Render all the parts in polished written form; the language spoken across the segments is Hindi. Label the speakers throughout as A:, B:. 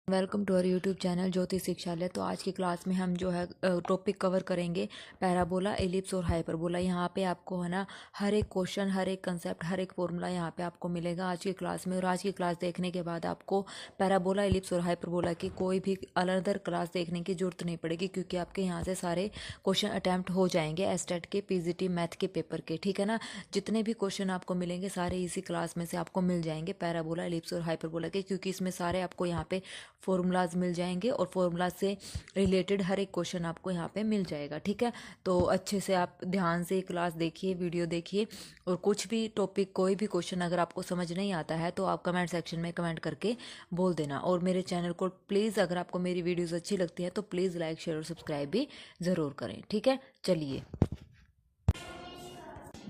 A: Welcome to our YouTube channel Jyoti Shikshalay. तो आज की क्लास में हम जो है टॉपिक कवर करेंगे पैराबोला, एलिप्स और हाइपरबोला। यहाँ पे आपको है ना हर एक क्वेश्चन, हर एक कंसेप्ट, हर एक फॉर्मूला यहाँ पे आपको मिलेगा आज की क्लास में। और आज की क्लास देखने के बाद आपको पैराबोला, एलिप्स और हाइपरबोला की कोई भी अदर क्लास देखने की जरूरत नहीं पड़ेगी, क्योंकि आपके यहाँ से सारे क्वेश्चन अटैम्प्ट हो जाएंगे एस्टेट के, पीजीटी मैथ के पेपर के। ठीक है ना, जितने भी क्वेश्चन आपको मिलेंगे सारे इसी क्लास में से आपको मिल जाएंगे, पैराबोला, एलिप्स और हाइपरबोला के, क्योंकि इसमें सारे आपको यहाँ पे फॉर्मूलाज मिल जाएंगे और फॉर्मूला से रिलेटेड हर एक क्वेश्चन आपको यहाँ पे मिल जाएगा। ठीक है, तो अच्छे से आप ध्यान से क्लास देखिए, वीडियो देखिए, और कुछ भी टॉपिक, कोई भी क्वेश्चन अगर आपको समझ नहीं आता है तो आप कमेंट सेक्शन में कमेंट करके बोल देना। और मेरे चैनल को प्लीज़, अगर आपको मेरी वीडियोज़ अच्छी लगती है तो प्लीज़ लाइक, शेयर और सब्सक्राइब भी ज़रूर करें। ठीक है, चलिए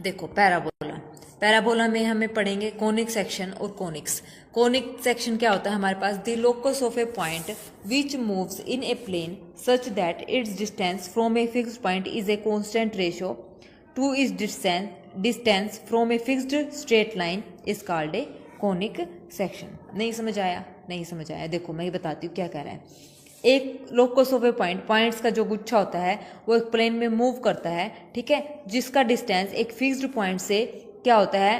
A: देखो पैराबोला में हमें पढ़ेंगे कोनिक सेक्शन और कोनिक्स। कोनिक सेक्शन क्या होता है हमारे पास? The locus of a point which moves in a plane such that its distance from a fixed point is a constant ratio to is distance from a fixed straight line is called a conic section. नहीं समझ आया? नहीं समझ आया? देखो मैं बताती हूँ क्या कह रहा है। एक locus of a point, points का जो गुच्छा होता है वो एक प्लेन में मूव करता है, ठीक है, जिसका डिस्टेंस एक फिक्स्ड पॉइंट से क्या होता है,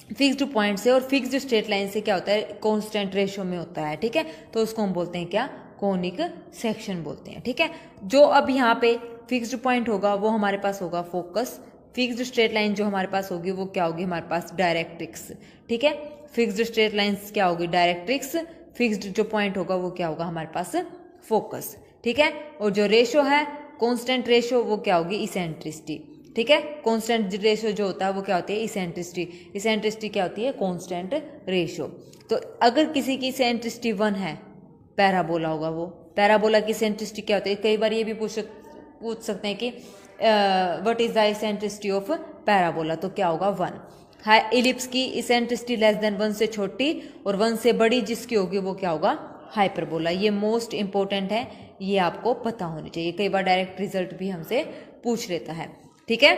A: फिक्स्ड पॉइंट से और फिक्स्ड स्ट्रेट लाइन से क्या होता है, कांस्टेंट रेशियो में होता है। ठीक है, तो उसको हम बोलते हैं क्या? कोनिक सेक्शन बोलते हैं। ठीक है, जो अब यहाँ पे फिक्स्ड पॉइंट होगा वो हमारे पास होगा फोकस, फिक्स्ड स्ट्रेट लाइन जो हमारे पास होगी वो क्या होगी हमारे पास? डायरेक्ट्रिक्स। ठीक है, फिक्स्ड स्ट्रेट लाइन क्या होगी? डायरेक्ट्रिक्स। फिक्स्ड जो पॉइंट होगा वो क्या होगा हमारे पास? फोकस। ठीक है, और जो रेशो है कांस्टेंट रेशो वो क्या होगी? इसेंट्रिसिटी। ठीक है, कांस्टेंट रेशो जो होता है वो क्या होती है? इसेंट्रिसिटी। इसेंट्रिसिटी क्या होती है? Constant ratio. तो अगर किसी की इसेंट्रिसिटी 1 है, पैराबोला होगा वो। पैराबोला की इसेंट्रिसिटी क्या होती है? कई बार ये भी पूछ सकते हैं कि what is the eccentricity of parabola, तो क्या होगा? 1। एलिप्स की इसेंट्रिसिटी लेस देन 1 से छोटी और 1 से बड़ी जिसकी होगी वो क्या होगा? हाइपरबोला। ये मोस्ट इंपॉर्टेंट है, ये आपको पता होनी चाहिए, कई बार डायरेक्ट रिजल्ट भी हमसे पूछ लेता है। ठीक है,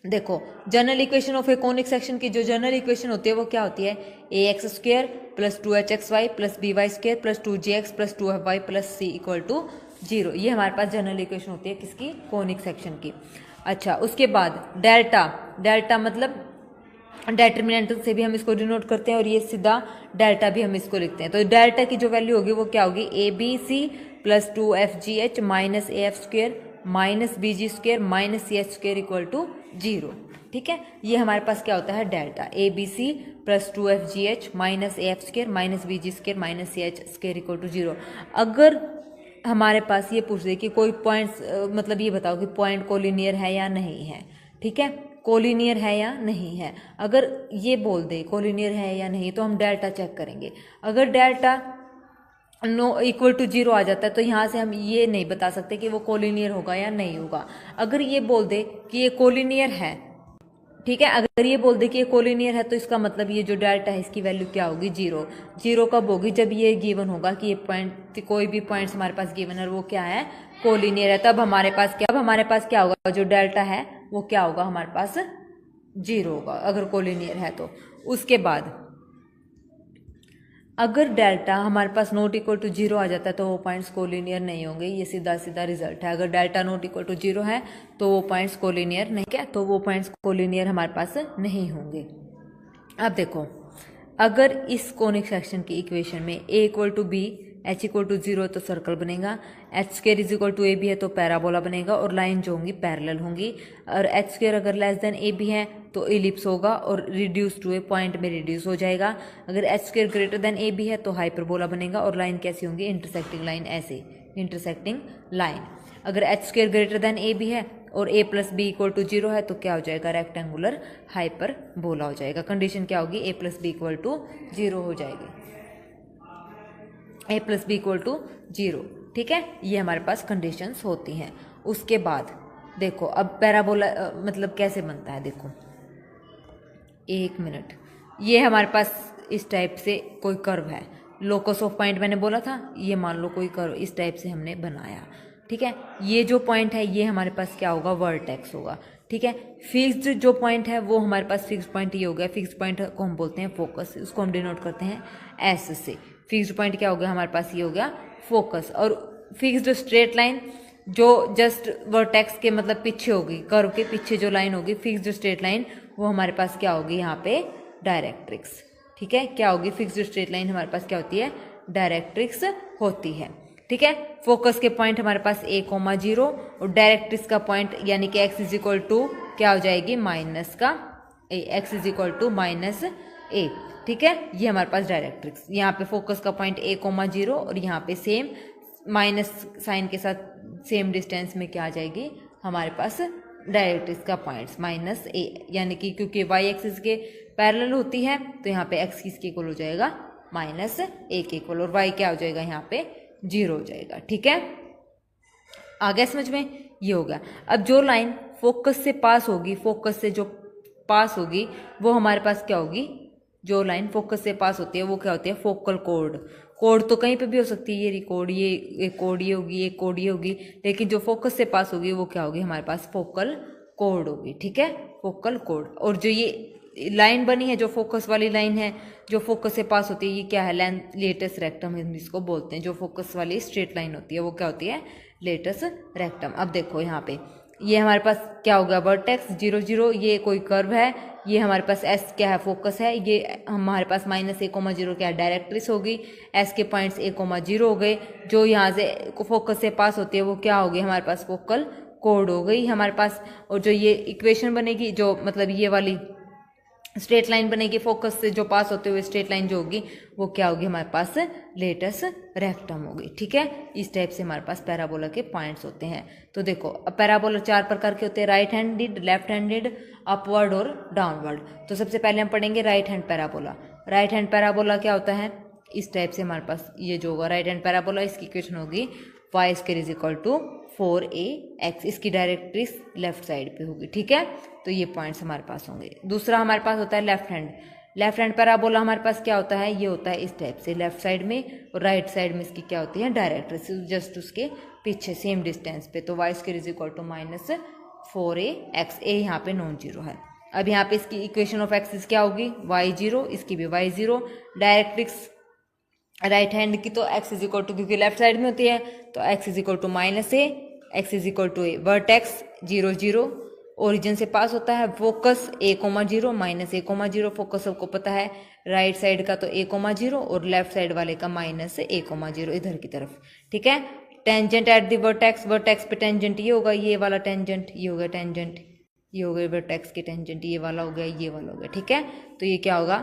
A: देखो general equation of A conic section की जो जनरल इक्वेशन होती है वो क्या होती है? A x square plus 2hxy plus b y square plus 2gx plus 2fy plus c equal to 0। ये हमारे पास जनरल इक्वेशन होती है किसकी? कोनिक सेक्शन की। अच्छा, उसके बाद डेल्टा मतलब डेटर्मिनेंट से भी हम इसको डिनोट करते हैं, और ये सीधा डेल्टा भी हम इसको लिखते हैं। तो डेल्टा की जो वैल्यू होगी वो क्या होगी? A B C plus 2fgh minus A F square minus B G square minus C H square equal to 0। ठीक है, ये हमारे पास क्या होता है? Delta. A B C plus 2fgh minus A F square minus B G square minus C H square equal to 0। अगर हमारे पास ये पूछ दे कि कोई पॉइंट्स, मतलब ये बताओ कि पॉइंट कोलिनियर है या नहीं है। ठीक है, कोलिनियर है या नहीं है, अगर ये बोल दे कोलिनियर है या नहीं तो हम डेल्टा चेक करेंगे। अगर डेल्टा नो इक्वल टू 0 आ जाता है तो यहाँ से हम ये नहीं बता सकते कि वो कोलिनियर होगा या नहीं होगा। अगर ये बोल दे कि ये कोलिनियर है, ठीक है, अगर ये बोल दे कि ये कोलिनियर है तो इसका मतलब ये जो डेल्टा है इसकी वैल्यू क्या होगी? 0। 0 कब होगी? जब ये गिवन होगा कि ये पॉइंट, कोई भी पॉइंट्स हमारे पास गिवन है वो क्या है? कोलिनियर है। तब हमारे पास क्या होगा? जो डेल्टा है वो क्या होगा हमारे पास? 0 होगा, अगर कोलिनियर है तो। उसके बाद अगर डेल्टा हमारे पास नॉट इक्वल टू 0 आ जाता है तो वो पॉइंट्स कोलिनियर नहीं होंगे। ये सीधा सीधा रिजल्ट है। अगर डेल्टा नॉट इक्वल टू 0 है तो वो पॉइंट्स कोलिनियर नहीं, क्या, तो वो पॉइंट्स कोलिनियर हमारे पास नहीं होंगे। अब देखो, अगर इस कोनिक सेक्शन की इक्वेशन में a equal to B, h equal to 0 तो सर्कल बनेगा, h square is equal to A B है तो पैराबोला बनेगा, और लाइन जो होंगी पैरेलल होंगी। और h स्क्र अगर लेस देन ए बी है तो एलिप्स होगा और रिड्यूस टू ए पॉइंट में रिड्यूस हो जाएगा। अगर h square greater than A B है तो हाइपरबोला बनेगा, और लाइन कैसी होंगी? इंटरसेक्टिंग लाइन, ऐसे इंटरसेक्टिंग लाइन। अगर h square greater than A B है और a plus B equal to 0 है तो क्या हो जाएगा? रेक्टेंगुलर हाइपरबोला हो जाएगा। कंडीशन क्या होगी? a plus B equal to 0 हो जाएगी, a plus B equal to 0। ठीक है, ये हमारे पास कंडीशंस होती हैं। उसके बाद देखो अब पैराबोला मतलब कैसे बनता है, देखो 1 मिनट। ये हमारे पास इस टाइप से कोई कर्व है, लोकस ऑफ पॉइंट मैंने बोला था, ये मान लो कोई कर्व इस टाइप से हमने बनाया। ठीक है, ये जो पॉइंट है ये हमारे पास क्या होगा? वर्टेक्स होगा। ठीक है, फिक्स्ड जो पॉइंट है वो हमारे पास फिक्स्ड पॉइंट ये हो गया। फिक्स्ड पॉइंट को हम बोलते हैं फोकस, उसको हम डिनोट करते हैं एस से। फिक्स्ड पॉइंट क्या हो गया हमारे पास, ये हो गया फोकस। और फिक्स्ड स्ट्रेट लाइन जो जस्ट वर्टेक्स के मतलब पीछे होगी, कर्व के पीछे जो लाइन होगी फिक्स्ड स्ट्रेट लाइन, वो हमारे पास क्या होगी यहाँ पे, डायरेक्ट्रिक्स। ठीक है, क्या होगी, फिक्स्ड स्ट्रेट लाइन हमारे पास क्या होती है, डायरेक्ट्रिक्स होती है। ठीक है, फोकस के पॉइंट हमारे पास a, 0 और डायरेक्ट्रिक्स का पॉइंट यानी कि x इज इक्वल टू क्या हो जाएगी, माइनस का a, x is equal to minus a। ठीक है, ये हमारे पास डायरेक्ट्रिक्स, यहाँ पे फोकस का पॉइंट a, 0 और यहाँ पे सेम माइनस साइन के साथ सेम डिस्टेंस में क्या आ जाएगी हमारे पास, डायरेक्ट्रिक्स का पॉइंट्स माइनस a, यानी कि क्योंकि y एक्सिस के पैरेलल होती है तो यहाँ पे x किसके इक्वल हो जाएगा, माइनस a के इक्वल, और y क्या हो जाएगा यहाँ पे 0 हो जाएगा। ठीक है, आ गया समझ में, ये हो गया। अब जो लाइन फोकस से पास होगी, फोकस से जो पास होगी वो हमारे पास क्या होगी, जो लाइन फोकस से पास होती है वो क्या होती है, फोकल कोड। कोड तो कहीं पे भी हो सकती है, ये कोड ये कोड ये होगी, ये कोड ये होगी, लेकिन जो फोकस से पास होगी वो क्या होगी हमारे पास, फोकल कोड होगी। ठीक है, फोकल कोड। और जो ये लाइन बनी है, जो फोकस वाली लाइन है, जो फोकस से पास होती है, ये क्या है, लेटस रेक्टम हम इसको बोलते हैं। जो फोकस वाली स्ट्रेट लाइन होती है वो क्या होती है, लेटस रेक्टम। अब देखो यहाँ पे ये हमारे पास क्या होगा, वर्टेक्स 0 0, ये कोई कर्व है, ये हमारे पास s क्या है, फोकस है, ये हमारे पास माइनस a, 0 क्या है, डायरेक्ट्रिक्स होगी। s के पॉइंट्स a, 0 हो गए, जो यहाँ से फोकस से पास होती है वो क्या होगी हमारे पास, फोकल कोड हो गई हमारे पास। और जो ये इक्वेशन बनेगी, जो मतलब ये वाली स्ट्रेट लाइन बनेगी फोकस से जो पास होते हुए स्ट्रेट लाइन जो होगी वो क्या होगी हमारे पास, लेटस रेक्टम होगी। ठीक है, इस टाइप से हमारे पास पैराबोला के पॉइंट्स होते हैं। तो देखो अब पैराबोला 4 प्रकार के होते हैं, right handed, left handed, upward और डाउनवर्ड। तो सबसे पहले हम पढ़ेंगे right hand parabola. Right hand parabola क्या होता है, इस टाइप से हमारे पास ये जो होगा राइट हैंड पैराबोला, इसकी इक्वेशन होगी y square is equal to 4ax, इसकी डायरेक्ट्रिक्स लेफ्ट साइड पे होगी। ठीक है, तो ये पॉइंट्स हमारे पास होंगे। दूसरा हमारे पास होता है left hand. Left hand parabola हमारे पास क्या होता है, ये होता है इस टाइप से, लेफ्ट साइड में और राइट साइड में इसकी क्या होती है, डायरेक्ट्रिक्स जस्ट उसके पीछे सेम डिस्टेंस पे। तो y square is equal to minus 4ax, a यहाँ पे नॉन जीरो है। अब यहाँ पे इसकी इक्वेशन ऑफ एक्सिस क्या होगी, y0, इसकी भी y0। डायरेक्ट्रिक्स राइट हैंड की तो x इज इक्वल टू, क्योंकि लेफ्ट साइड में होती है तो x is equal to minus a, x is equal to a। Vertex 0 0 origin से पास होता है, focus a, 0 minus a, 0, focus सबको पता है, राइट साइड का तो a, 0 और लेफ्ट साइड वाले का माइनस a, 0 इधर की तरफ। ठीक है, tangent at the vertex, vertex पे टेंजेंट ये होगा, ये वाला टेंजेंट, ये हो गया टेंजेंट, ये हो गया वर्टेक्स के टेंजेंट, ये वाला हो गया, ये वाला हो गया। ठीक है, तो ये क्या होगा,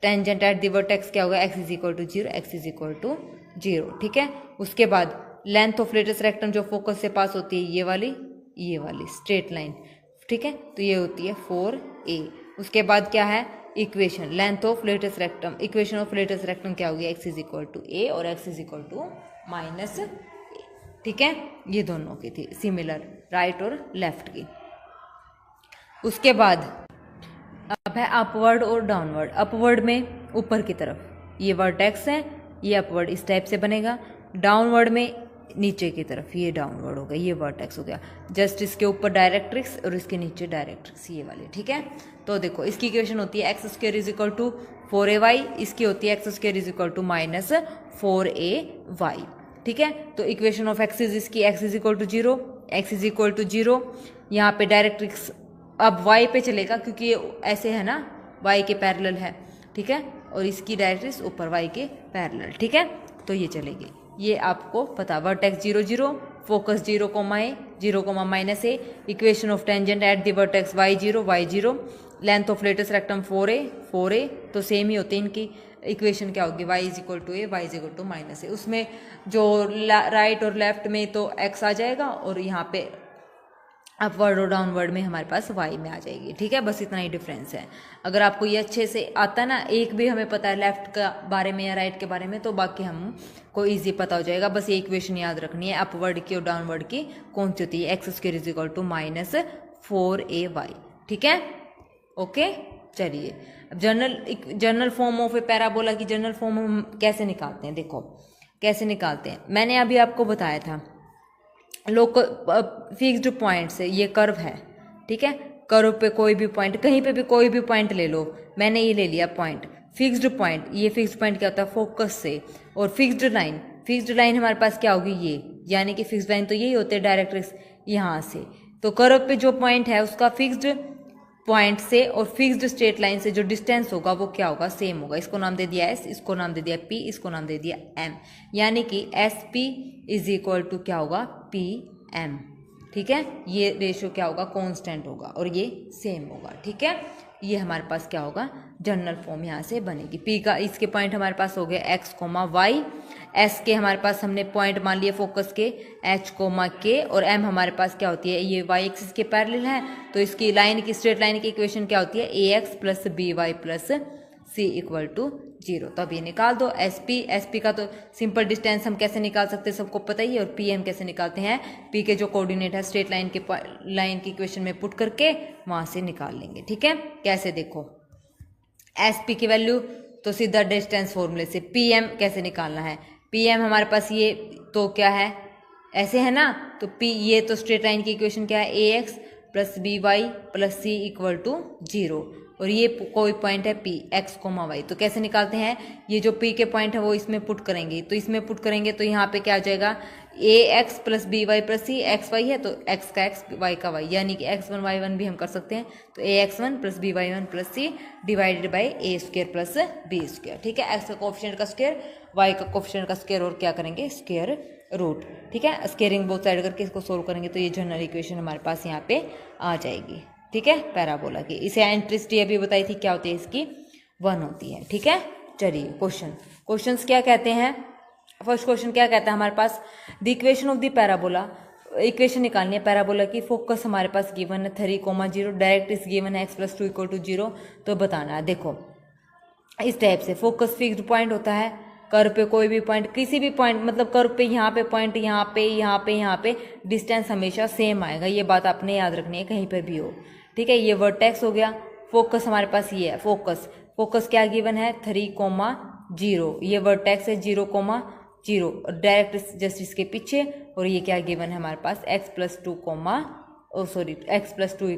A: टेंजेंट एट दी वर्टेक्स क्या होगा, x is equal to 0, x is equal to 0। ठीक है, उसके बाद लेंथ ऑफ लेटस रेक्टम जो फोकस से पास होती है, ये वाली स्ट्रेट लाइन। ठीक है, तो ये होती है 4a। उसके बाद क्या है, equation length of latus rectum, equation of latus rectum क्या होगी, x is equal to a और x is equal to minus a। ठीक है, ये दोनों की थी सिमिलर, राइट और लेफ्ट की। उसके बाद अब है अपवर्ड और डाउनवर्ड। अपवर्ड में ऊपर की तरफ ये वर्टेक्स है, ये अपवर्ड इस टाइप से बनेगा। डाउनवर्ड में नीचे की तरफ ये डाउनवर्ड हो गया, ये वर्टेक्स हो गया। जस्ट इसके ऊपर डायरेक्ट्रिक्स और इसके नीचे डायरेक्ट्रिक्स, ये वाली। ठीक है, तो देखो इसकी इक्वेशन होती है x square is equal to 4ay, इसकी होती है x square is equal to minus 4ay। ठीक है, तो इक्वेशन ऑफ एक्सिस इसकी x is equal to 0, x is equal to 0। यहाँ पे डायरेक्ट्रिक्स अब y पे चलेगा क्योंकि ये ऐसे है ना, y के पैरेलल है। ठीक है, और इसकी डायरेक्ट्रिक्स ऊपर y के पैरेलल। ठीक है, तो ये चलेगी, ये आपको पता। Vertex 0 0, focus 0, a, 0, minus a, equation of tangent at the vertex y0, length of latus rectum 4a, तो सेम ही होती है इनकी इक्वेशन। क्या होगी, y is equal to a, y is equal to minus a। उसमें जो राइट और लेफ्ट में तो x आ जाएगा और यहाँ पे अपवर्ड और डाउनवर्ड में हमारे पास y में आ जाएगी। ठीक है, बस इतना ही डिफरेंस है। अगर आपको ये अच्छे से आता है ना, एक भी हमें पता है लेफ्ट का बारे में या राइट के बारे में, तो बाकी हमको इजी पता हो जाएगा। बस ये इक्वेशन याद रखनी है, अपवर्ड की और डाउनवर्ड की कौन सी होती है, x square is equal to minus 4ay। ठीक है, ओके। चलिए अब general form of a parabola की जनरल फॉर्म हम कैसे निकालते हैं, देखो कैसे निकालते हैं। मैंने अभी आपको बताया था लोकल फिक्स्ड पॉइंट से, ये कर्व है। ठीक है, कर्व पे कोई भी पॉइंट, कहीं पे भी कोई भी पॉइंट ले लो, मैंने ये ले लिया पॉइंट, फिक्स्ड पॉइंट, ये फिक्स्ड पॉइंट क्या होता है फोकस से, और फिक्स्ड लाइन हमारे पास क्या होगी ये, यानी कि फिक्स्ड लाइन तो यही होते हैं डायरेक्ट्रिक्स यहाँ से। तो कर्व पे जो पॉइंट है उसका फिक्स्ड पॉइंट से और फिक्स्ड स्ट्रेट लाइन से जो डिस्टेंस होगा वो क्या होगा, सेम होगा। इसको नाम दे दिया एस, इसको नाम दे दिया पी, इसको नाम दे दिया एम, यानी कि S P is equal to क्या होगा, पी एम। ठीक है, ये रेशियो क्या होगा, कांस्टेंट होगा और ये सेम होगा। ठीक है, ये हमारे पास क्या होगा, जनरल फॉर्म यहाँ से बनेगी। पी का इसके पॉइंट हमारे पास हो गए एक्स कोमा वाई, एस के हमारे पास हमने पॉइंट मान लिए फोकस के एच कोमा के, और एम हमारे पास क्या होती है, ये वाई एक्सिस के पैरेलल है, तो इसकी लाइन की स्ट्रेट लाइन की इक्वेशन क्या होती है, a x plus b y plus c equal to 0। तो अब ये निकाल दो। एस पी का तो सिंपल डिस्टेंस हम कैसे निकाल सकते हैं सबको पता ही है, और पी एम कैसे निकालते हैं, पी के जो कोऑर्डिनेट है स्ट्रेट लाइन की इक्वेशन में पुट करके वहां से निकाल लेंगे। ठीक है, कैसे देखो, एस पी की वैल्यू तो सीधा डिस्टेंस फॉर्मूले से, पी एम कैसे निकालना है, पी एम हमारे पास ये तो क्या है ऐसे है ना, तो पी ये तो स्ट्रेट लाइन की इक्वेशन क्या है, a x plus b y plus c equal to 0, और ये कोई पॉइंट है पी एक्स कोमा वाई। तो कैसे निकालते हैं, ये जो पी के पॉइंट है वो इसमें पुट करेंगे, तो इसमें पुट करेंगे तो यहाँ पे क्या आ जाएगा, a x plus b y plus c, x y है तो एक्स का एक्स वाई का वाई, यानी कि एक्स वन वाई वन भी हम कर सकते हैं, तो a x one plus b y one plus c divided by a square plus b square. ठीक है, एक्स का कोफिशिएंट का स्क्वायर, वाई का कोफिशिएंट का स्क्वायर, और क्या करेंगे स्क्वायर रूट। ठीक है, स्क्वायरिंग बोथ साइड करके इसको सोल्व करेंगे तो ये जनरल इक्वेशन हमारे पास यहाँ पे आ जाएगी। ठीक है, पैराबोला की, इसे एंट्रिसिटी अभी बताई थी क्या होती है इसकी, 1 होती है। ठीक है, चलिए क्वेश्चंस क्या कहते हैं। फर्स्ट क्वेश्चन क्या कहता है हमारे पास, the equation of the parabola, equation निकालनी है पैराबोला की। फोकस हमारे पास गिवन है 3,0, डायरेक्ट इस गिवन है x + 2 = 0, तो बताना है। देखो इस टाइप से फोकस फिक्स्ड पॉइंट होता है, कर्व पे कोई भी पॉइंट, किसी भी पॉइंट मतलब कर्व पे यहाँ पे पॉइंट, यहाँ पे डिस्टेंस हमेशा सेम आएगा, ये बात आपने याद रखनी है कहीं पर भी हो। ठीक है, ये वर्टेक्स हो गया, फोकस हमारे पास ये है, फोकस क्या गिवन है 3,0, ये वर्टेक्स है 0,0, डायरेक्ट जस्ट इसके पीछे, और ये क्या गिवन है हमारे पास x + 2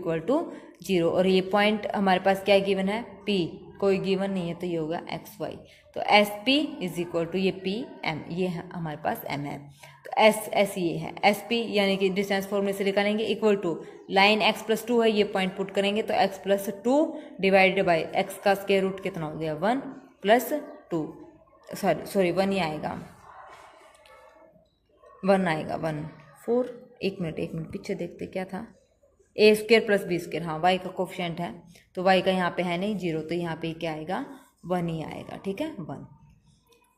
A: = 0, और ये पॉइंट हमारे पास क्या गिवन है p, कोई गिवन नहीं है तो ये होगा एक्स वाई, तो S P is equal to ये पी एम, ये हमारे पास एम है, तो एस ये है एस पी, यानी कि डिस्टेंस फॉर्मूले से निकालेंगे इक्वल टू लाइन x + 2 है, ये पॉइंट पुट करेंगे तो x + 2 डिवाइडेड बाई एक्स का स्क्वायर रूट कितना हो गया 1 + 2, सॉरी 1 ही आएगा, 1 आएगा 1 4, एक मिनट पीछे देखते क्या था, a² + b², हाँ y का कोफिशिएंट है तो y का यहाँ पे है नहीं 0, तो यहाँ पे क्या आएगा 1 ही आएगा। ठीक है 1,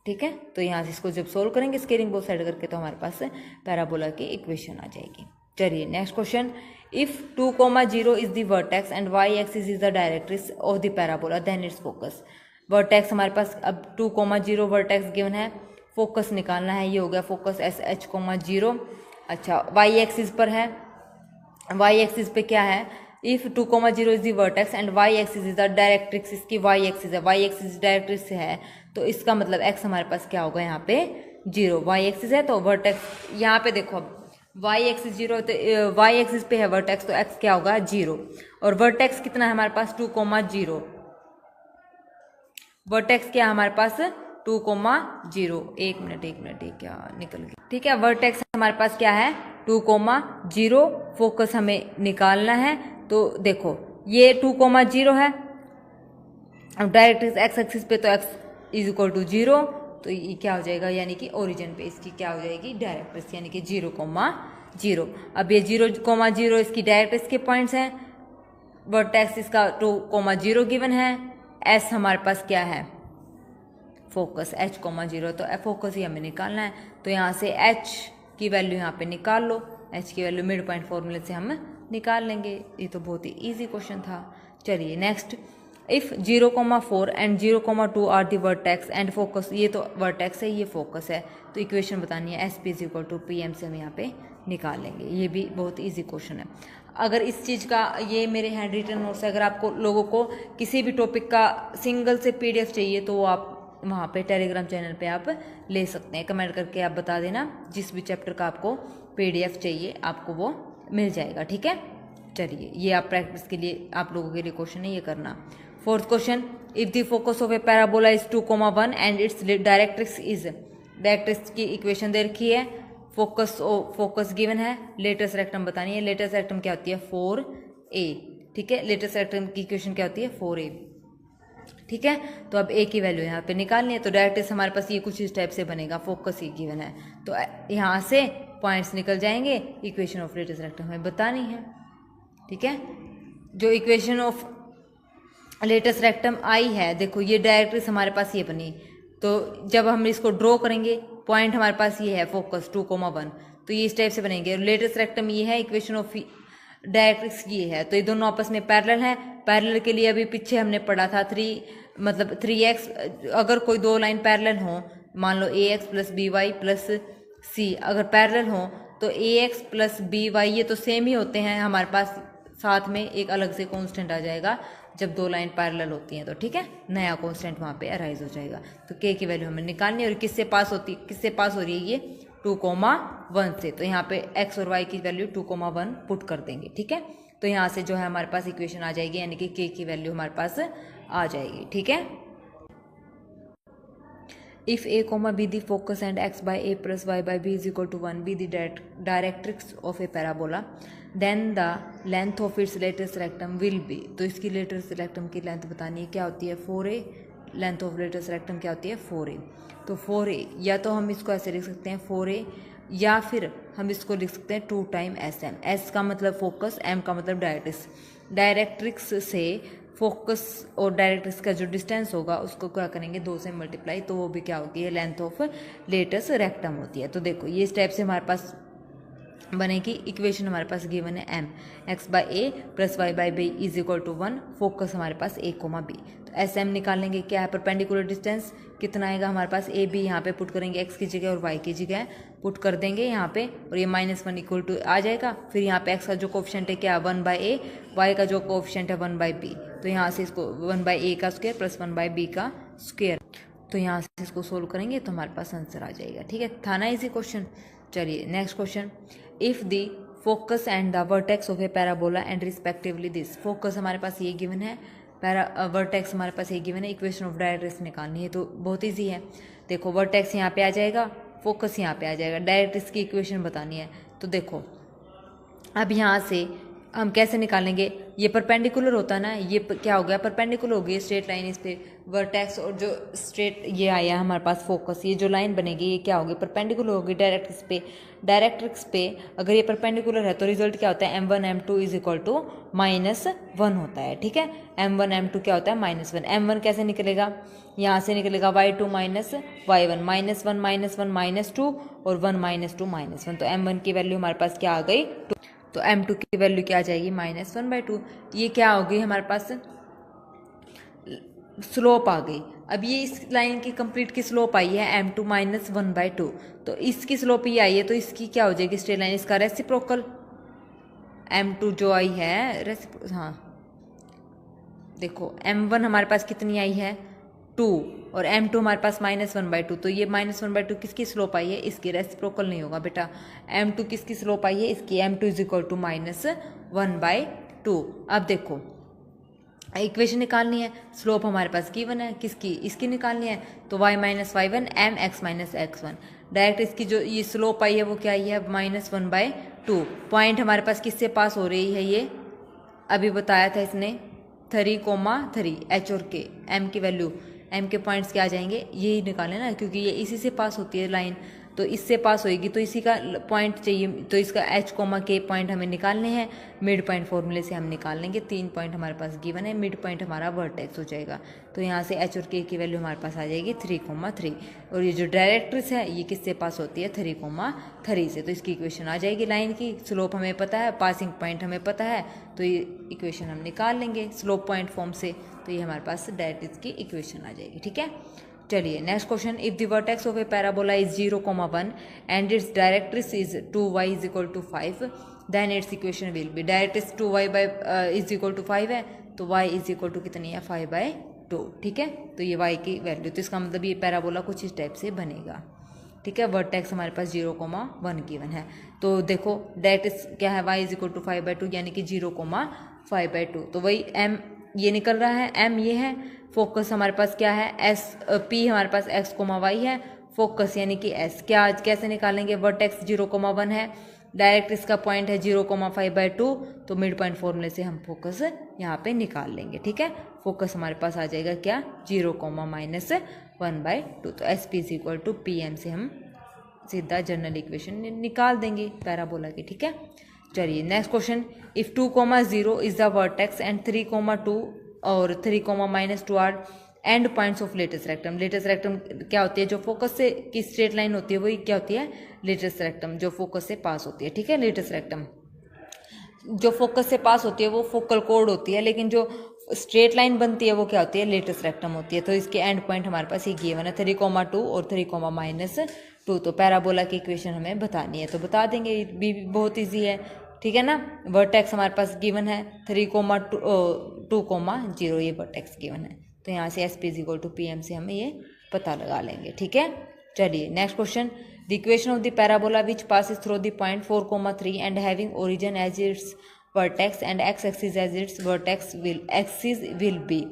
A: ठीक है, तो यहाँ से इसको जब सोल्व करेंगे स्केलिंग बोथ साइड करके तो हमारे पास पैराबोला की इक्वेशन आ जाएगी। चलिए next question, if 2,0 is the vertex and y axis is the directrix of the parabola then its focus. Vertex हमारे पास अब 2,0 वर्टेक्स गिवन है, फोकस निकालना है, ये हो गया फोकस SH,0। अच्छा y एक्सिस पर है, y एक्सिस पे क्या है, if 2,0 is the vertex and y axis is the directrix, इसकी y एक्सिस है, y एक्सिस डायरेक्ट्रिक्स है, तो इसका मतलब x हमारे पास क्या होगा यहाँ पे 0, y एक्सिस है तो वर्टेक्स यहाँ पे देखो y एक्सिस 0, तो y एक्सिस पे है वर्टेक्स तो x क्या होगा 0, और वर्टेक्स कितना है हमारे पास 2,0, वर्टेक्स क्या है हमारे पास 2,0, एक मिनट ये क्या निकल गया। ठीक है, वर्टेक्स हमारे पास क्या है 2,0, फोकस हमें निकालना है, तो देखो ये 2,0 है, अब डायरेक्ट एक्स एक्सिस पे तो x = 0, तो ये क्या हो जाएगा, यानी कि ओरिजिन पे इसकी क्या हो जाएगी डायरेक्ट्रिक्स, यानी कि 0,0। अब ये 0,0 इसकी डायरेक्ट्रिक्स के पॉइंट्स हैं, वर्टेक्स इसका 2,0 गिवन है, s हमारे पास क्या है फोकस H,0, तो फोकस ही हमें निकालना है, तो यहाँ से h की वैल्यू यहाँ पे निकाल लो, h की वैल्यू मिड पॉइंट फॉर्मूले से हम निकाल लेंगे, ये तो बहुत ही इजी क्वेश्चन था। चलिए next, if 0,4 and 0,2 are the vertex and focus, ये तो वर्टेक्स है ये फोकस है, तो इक्वेशन बतानी है SP = PM से हम यहाँ पे निकाल लेंगे, ये भी बहुत इजी क्वेश्चन है। अगर इस चीज़ का, ये मेरे हैंड रिटन नोट्स, अगर आपको लोगों को किसी भी टॉपिक का सिंगल से PDF चाहिए तो वो आप वहाँ पे टेलीग्राम चैनल पे आप ले सकते हैं, कमेंट करके आप बता देना जिस भी चैप्टर का आपको PDF चाहिए आपको वो मिल जाएगा। ठीक है, चलिए ये आप प्रैक्टिस के लिए आप लोगों के लिए क्वेश्चन है, ये करना। Fourth question, if the focus of a parabola is 2,1 and its directrix is, directrix की इक्वेशन दे रखी है, फोकस गिवन है, लेटेस्ट रेक्टम बतानी है। लेटेस्ट रेक्टम क्या होती है 4a, ठीक है। लेटेस्ट रेक्टम की इक्वेशन क्या होती है 4a, ठीक है। तो अब a की वैल्यू यहाँ पे निकालनी है, तो डायरेक्ट्रिक्स हमारे पास ये कुछ इस टाइप से बनेगा, फोकस ही गिवन है तो यहाँ से पॉइंट्स निकल जाएंगे, इक्वेशन ऑफ लेटेस्ट रेक्टम हमें बतानी है, ठीक है। जो इक्वेशन ऑफ लेटेस्ट रेक्टम आई है, देखो ये डायरेक्ट्रिक्स हमारे पास ये बनी, तो जब हम इसको ड्रॉ करेंगे पॉइंट हमारे पास ये है फोकस 2,1, तो ये इस टाइप से बनेंगे। लेटेस्ट रेक्टम ये है, इक्वेशन ऑफ डायरेक्ट्रिक्स ये है, तो ये दोनों आपस में पैरेलल है। पैरेलल के लिए अभी पीछे हमने पढ़ा था 3x, अगर कोई दो लाइन पैरेलल हो, मान लो ax plus by plus c, अगर पैरेलल हो तो ax प्लस by ये तो सेम ही होते हैं, हमारे पास साथ में एक अलग से कांस्टेंट आ जाएगा जब दो लाइन पैरेलल होती हैं, तो ठीक है, नया कांस्टेंट वहाँ पे अराइज हो जाएगा। तो k की वैल्यू हमें निकालनी है, और किससे पास हो रही है ये 2,1 से, तो यहाँ पे x और y की वैल्यू 2,1 पुट कर देंगे, ठीक है। तो यहाँ से जो है हमारे पास इक्वेशन आ जाएगी, यानी कि k की वैल्यू हमारे पास आ जाएगी, ठीक है। If a, b the focus and x by a plus y by b is equal to 1 be the directrix of a parabola, then the length of its latest rectum will be, तो इसकी लेटेस्ट रेक्टम की लेंथ बतानी है, क्या होती है 4a, length of latus rectum क्या होती है 4a। तो 4a, या तो हम इसको ऐसे लिख सकते हैं 4a, या फिर हम इसको लिख सकते हैं 2 टाइम sm, s का मतलब फोकस, m का मतलब डायरेक्ट्रिक्स। डायरेक्ट्रिक्स से फोकस और डायरेक्ट्रिक्स का जो डिस्टेंस होगा उसको क्या करेंगे 2 से मल्टीप्लाई, तो वो भी क्या होती है लेंथ ऑफ लेटेस्ट रेक्टम होती है। तो देखो ये इस टाइप से हमारे पास बनेगी, इक्वेशन हमारे पास गिवन है m, x by A plus y by B is equal to 1, focus हमारे पास a, b। तो एस एम निकालेंगे, क्या है परपेंडिकुलर डिस्टेंस कितना आएगा हमारे पास, ए बी यहाँ पे पुट करेंगे, x की जगह और y की जगह पुट कर देंगे यहाँ पे, और ये -1 इक्वल टू आ जाएगा। फिर यहाँ पे x का जो कोफिशिएंट है क्या 1 बाई ए, y का जो कोफिशिएंट है 1 बाई बी, तो यहाँ से इसको 1 बाई ए का स्क्वायर प्लस 1 बाई बी का स्क्वायर, तो यहाँ से इसको सोल्व करेंगे तो हमारे पास आंसर आ जाएगा, ठीक है। था ना इजी क्वेश्चन। चलिए next question, if the focus and the vertex of a parabola and respectively this, focus हमारे पास ये गिवन है, वर्टेक्स हमारे पास ये गिवन है, इक्वेशन ऑफ डायरेक्ट्रिक्स निकालनी है, तो बहुत ईजी है। देखो वर्टेक्स यहाँ पे आ जाएगा, फोकस यहाँ पे आ जाएगा, डायरेक्ट्रिक्स की इक्वेशन बतानी है। तो देखो अब यहाँ से हम कैसे निकालेंगे, ये परपेंडिकुलर होता है ना, ये क्या हो गया परपेंडिकुलर हो गई स्ट्रेट लाइन इस पे, वर्टेक्स और जो स्ट्रेट ये आया हमारे पास फोकस, ये जो लाइन बनेगी ये क्या होगी परपेंडिकुलर होगी डायरेक्ट्रिक्स पे। डायरेक्ट्रिक्स पे अगर ये परपेंडिकुलर है तो रिजल्ट क्या होता है m1 m2 is equal to -1 होता है, ठीक है। m1 m2 क्या होता है -1, m1 कैसे निकलेगा, यहाँ से निकलेगा y2 माइनस y1, -1 -2 और 1 -2 -1, तो m1 की वैल्यू हमारे पास क्या आ गई 2, तो m2 की वैल्यू क्या आ जाएगी -1/2। ये क्या हो गई हमारे पास स्लोप आ गई। अब ये इस लाइन की कंप्लीट की स्लोप आई है m2 -1/2, तो इसकी स्लोप ये आई है, तो इसकी क्या हो जाएगी स्ट्रेट लाइन, इसका रेसिप्रोकल m2 जो आई है हाँ देखो m1 हमारे पास कितनी आई है 2 और m2 हमारे पास -1/2, तो ये -1/2 किसकी स्लोप आई है, इसकी रेसिप्रोकल नहीं होगा बेटा। m2 किसकी स्लोप आई है, इसकी, m2 इज इक्वल टू -1/2। अब देखो इक्वेशन निकालनी है, स्लोप हमारे पास गिवन है, किसकी, इसकी निकालनी है, तो y - y1 mx - x1, direct इसकी जो ये स्लोप आई है वो क्या आई है -1/2। पॉइंट हमारे पास किससे पास हो रही है, ये अभी बताया था इसने 3,3 h और k, m की वैल्यू, m के पॉइंट्स क्या आ जाएंगे यही निकालें ना, क्योंकि ये इसी से पास होती है लाइन, तो इससे पास होएगी, तो इसी का पॉइंट चाहिए, तो इसका h, k पॉइंट हमें निकालने हैं, मिड पॉइंट फॉर्मूले से हम निकाल लेंगे। 3 पॉइंट हमारे पास गिवन है, मिड पॉइंट हमारा वर्टेक्स हो जाएगा, तो यहाँ से h और k की वैल्यू हमारे पास आ जाएगी 3,3, और ये जो डायरेक्ट्रिक्स है ये किससे पास होती है 3,3 से, तो इसकी इक्वेशन आ जाएगी। लाइन की स्लोप हमें पता है, पासिंग पॉइंट हमें पता है, तो ये इक्वेशन हम निकाल लेंगे स्लोप पॉइंट फॉर्म से, तो ये हमारे पास डायरेक्ट्रिक्स की इक्वेशन आ जाएगी, ठीक है। चलिए next question, if the vertex of a parabola is 0,1 and its directrix is 2y is equal to 5, then its equation will be, directrix 2y is equal to 5 है, तो y इज इक्वल टू कितनी है 5/2, ठीक है। तो ये y की वैल्यू, तो इसका मतलब ये पैराबोला कुछ इस टाइप से बनेगा, ठीक है। वर्टेक्स हमारे पास 0,1 गिवन है, तो देखो डायरेक्ट्रिक्स क्या है y इज इक्वल टू 5/2, यानी कि 0,5/2, तो वही m ये निकल रहा है, m ये है, फोकस हमारे पास क्या है, s p हमारे पास x, y है, फोकस यानी कि s क्या कैसे निकालेंगे, वर्टेक्स 0,1 है, डायरेक्ट इसका पॉइंट है 0,5/2, तो मिड पॉइंट फॉर्मूले से हम फोकस यहाँ पे निकाल लेंगे। ठीक है, फोकस हमारे पास आ जाएगा क्या, 0,-1/2, तो S P is equal to P M से हम सीधा जनरल इक्वेशन निकाल देंगे पैराबोला की। ठीक है, चलिए next question, if 2,0 is the vertex and 3,2 और 3,-2 are end points of latus rectum. Latus rectum क्या होती है, जो फोकस से की स्ट्रेट लाइन होती है वही क्या होती है, लेटेस्ट रेक्टम, जो फोकस से पास होती है। ठीक है, लेटेस्ट रेक्टम जो फोकस से पास होती है वो फोकल कोड होती है, लेकिन जो स्ट्रेट लाइन बनती है वो क्या होती है, लेटेस्ट रेक्टम होती है। तो इसके एंड पॉइंट हमारे पास ये गिवन है 3,2 और 3,-2, तो पैराबोला की इक्वेशन हमें बतानी है, तो बता देंगे, ये भी बहुत ईजी है। ठीक है ना, वर्टेक्स हमारे पास गिवन है 3,2,0, ये वर्टेक्स गिवन है, तो यहाँ से S P is equal to P M से हमें ये पता लगा लेंगे। ठीक है, चलिए next question, the equation of the parabola which passes through the point 4,3 and having origin as its vertex and x axis as its vertex axis will be.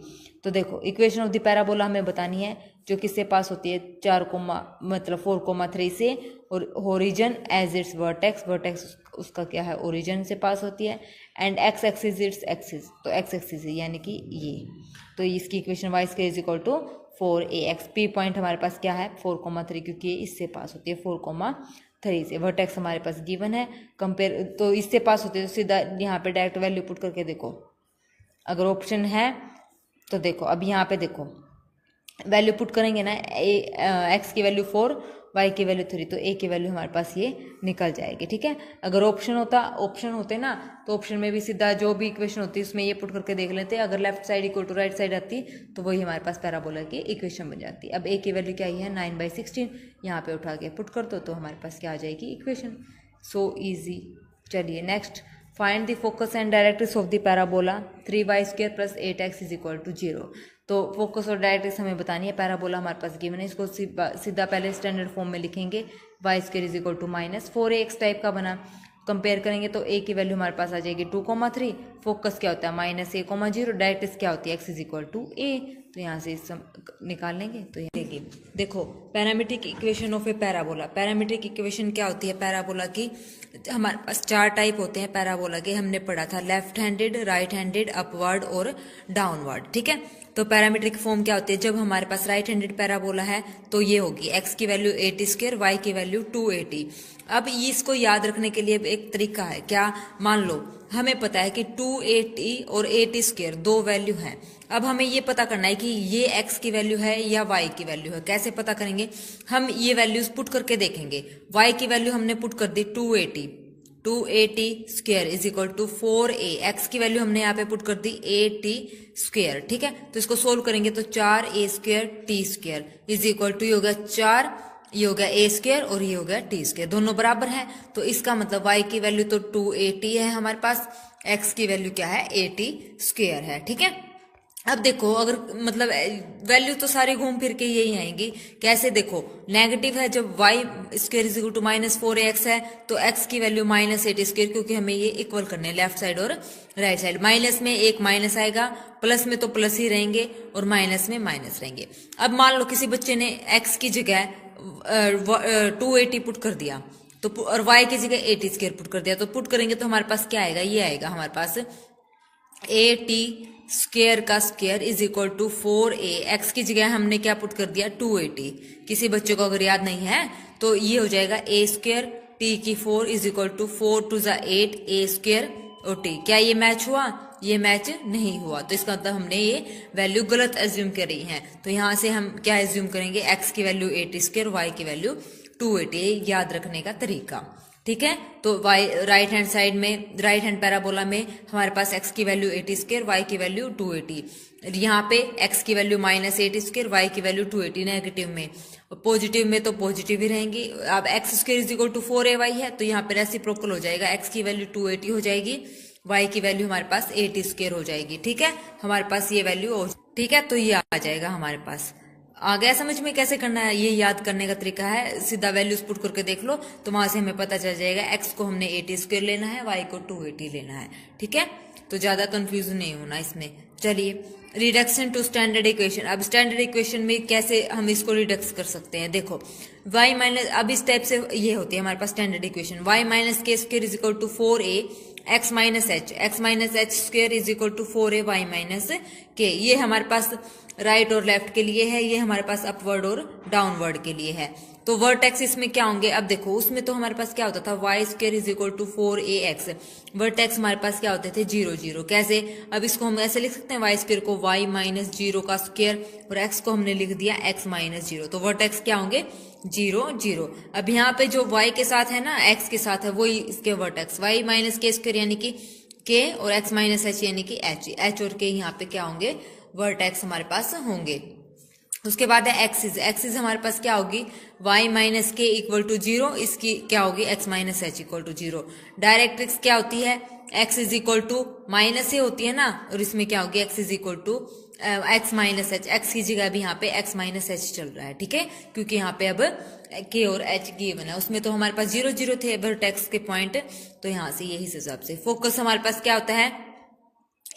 A: तो देखो इक्वेशन ऑफ द पैराबोला हमें बतानी है, जो किससे पास होती है, 4,3 से, और origin as its vertex, vertex उसका क्या है, ओरिजिन से पास होती है, and x axis its axis, तो एक्स एक्सिस यानी कि ये, तो इसकी equation y square is equal to 4ax। P point हमारे पास क्या है, 4,3, क्योंकि ये इससे पास होती है 4,3 से। वर्टेक्स हमारे पास गिवन है, कंपेयर तो इससे पास होती है, तो सीधा यहाँ पे डायरेक्ट वैल्यू पुट करके देखो, अगर ऑप्शन है तो देखो, अब यहाँ पे देखो वैल्यू पुट करेंगे ना, एक्स की वैल्यू 4, वाई की वैल्यू 3, तो ए की वैल्यू हमारे पास ये निकल जाएगी। ठीक है, अगर ऑप्शन होते ना, तो ऑप्शन में भी सीधा जो भी इक्वेशन होती है उसमें ये पुट करके देख लेते हैं, अगर left side equal to right side आती तो वही हमारे पास पैराबोला की इक्वेशन बन जाती। अब ए की वैल्यू क्या ही है, 9/16, यहाँ पे उठा के पुट कर दो तो हमारे पास क्या आ जाएगी इक्वेशन, सो ईजी। चलिए next, find the focus and directrix of the parabola 3y² + 8x is equal to 0। तो फोकस और डायरेक्ट्रिक्स हमें बतानी है, पैराबोला हमारे पास गिवन है, इसको सीधा पहले स्टैंडर्ड फॉर्म में लिखेंगे, y² is equal to -4ax type का बना, कंपेयर करेंगे तो a की वैल्यू हमारे पास आ जाएगी 2,3, फोकस क्या होता है -a,0, डायरेक्ट्रिक्स क्या होती है x is equal to a, तो यहाँ से निकाल लेंगे। तो ये देखो parametric equation of a parabola, parametric equation क्या होती है पैराबोला की, हमारे पास 4 टाइप होते हैं पैराबोला के, हमने पढ़ा था left handed, right handed, upward और डाउनवर्ड। ठीक है, तो पैरामीट्रिक फॉर्म क्या होती है, जब हमारे पास राइट हैंडेड पैराबोला है तो ये होगी x की वैल्यू 80², y की वैल्यू 280। अब इसको याद रखने के लिए एक तरीका है, क्या, मान लो हमें पता है कि 280 और 80² दो वैल्यू हैं, अब हमें ये पता करना है कि ये x की वैल्यू है या y की वैल्यू है। कैसे पता करेंगे, हम ये वैल्यूज पुट करके देखेंगे, y की वैल्यू हमने पुट कर दी 280² is equal to 4a, x की वैल्यू हमने यहाँ पे पुट कर दी 80²। ठीक है, तो इसको सोल्व करेंगे तो 4a² t² is equal to, ये हो गया 4, ये हो गया a² और ये हो गया t², दोनों बराबर है, तो इसका मतलब y की वैल्यू तो 280 है हमारे पास, x की वैल्यू क्या है 80² है। ठीक है, अब देखो अगर मतलब वैल्यू तो सारी घूम फिर के यही आएंगी, कैसे, देखो नेगेटिव है, जब y² is equal to -4ax है तो x की वैल्यू -80², क्योंकि हमें ये इक्वल करने हैं लेफ्ट साइड और राइट साइड, माइनस में एक माइनस आएगा, प्लस में तो प्लस ही रहेंगे और माइनस में माइनस रहेंगे। अब मान लो किसी बच्चे ने x की जगह 280 पुट कर दिया, तो और y की जगह 80² पुट कर दिया, तो पुट करेंगे तो हमारे पास क्या आएगा, ये आएगा हमारे पास 80² का square is equal to 4a, x की जगह हमने क्या पुट कर दिया 280, किसी बच्चे को अगर याद नहीं है तो ये हो जाएगा a² t की 4 इज इक्वल टू 4 × 8 a² और t। क्या ये मैच हुआ, ये मैच नहीं हुआ, तो इसका मतलब हमने ये वैल्यू गलत एज्यूम करी है, तो यहाँ से हम क्या एज्यूम करेंगे, x की वैल्यू 80², y की वैल्यू 280, याद रखने का तरीका। ठीक है, तो राइट हैंड साइड में, राइट हैंड पैराबोला में हमारे पास x की वैल्यू 80², y की वैल्यू 280, यहाँ पे x की वैल्यू -80², y की वैल्यू 280, नेगेटिव में, पॉजिटिव में तो पॉजिटिव ही रहेंगी। अब x² is equal to 4ay है, तो यहाँ पे रेसिप्रोकल हो जाएगा, x की वैल्यू 280 हो जाएगी, y की वैल्यू हमारे पास 80² हो जाएगी। ठीक है, हमारे पास ये वैल्यू, ठीक है, तो ये आ जाएगा हमारे पास। आ गया समझ में कैसे करना है, ये याद करने का तरीका है, सीधा वैल्यूज पुट करके देख लो तो वहां से हमें पता चल जाएगा, x को हमने 80² लेना है, y को 280 लेना है। ठीक है, तो ज्यादा कंफ्यूज नहीं होना इसमें। चलिए, रिडक्शन टू स्टैंडर्ड इक्वेशन। अब स्टैंडर्ड इक्वेशन में कैसे हम इसको रिडक्स कर सकते हैं, देखो y माइनस, अब इस टाइप से ये होती है हमारे पास standard equation, y minus k square is equal to 4a x minus h square is equal to 4a y minus k. ये हमारे पास राइट और लेफ्ट के लिए है, ये हमारे पास अपवर्ड और डाउनवर्ड के लिए है। तो वर्टेक्स इसमें क्या होंगे, अब देखो उसमें तो हमारे पास क्या होता था, y square is equal to 4ax, vertex हमारे पास क्या होते थे 0 0। कैसे, अब इसको हम ऐसे लिख सकते हैं, y स्क्वायर को y माइनस 0 का स्क्वायर और x को हमने लिख दिया x माइनस 0, तो वर्टेक्स क्या होंगे 0 0। अब यहाँ पे जो y के साथ है ना, x के साथ है, वही इसके vertex y minus k square यानी कि k और x माइनस h यानी कि h और k यहाँ पे क्या होंगे, वर्टेक्स हमारे पास होंगे। उसके बाद है एक्सिस हमारे पास क्या होगी, y minus k equal to 0, इसकी क्या होगी x minus h equal to 0। Directrix क्या होती है, x is equal to minus से होती है ना, और इसमें क्या होगी x is equal to x minus h, x की जगह भी यहाँ पे x माइनस एच चल रहा है, ठीक है, क्योंकि यहाँ पे अब k और h गिवन है। उसमें तो हमारे पास 0 0 थे वर्टेक्स के पॉइंट, तो यहाँ से यही हिसाब से। फोकस हमारे पास क्या होता है,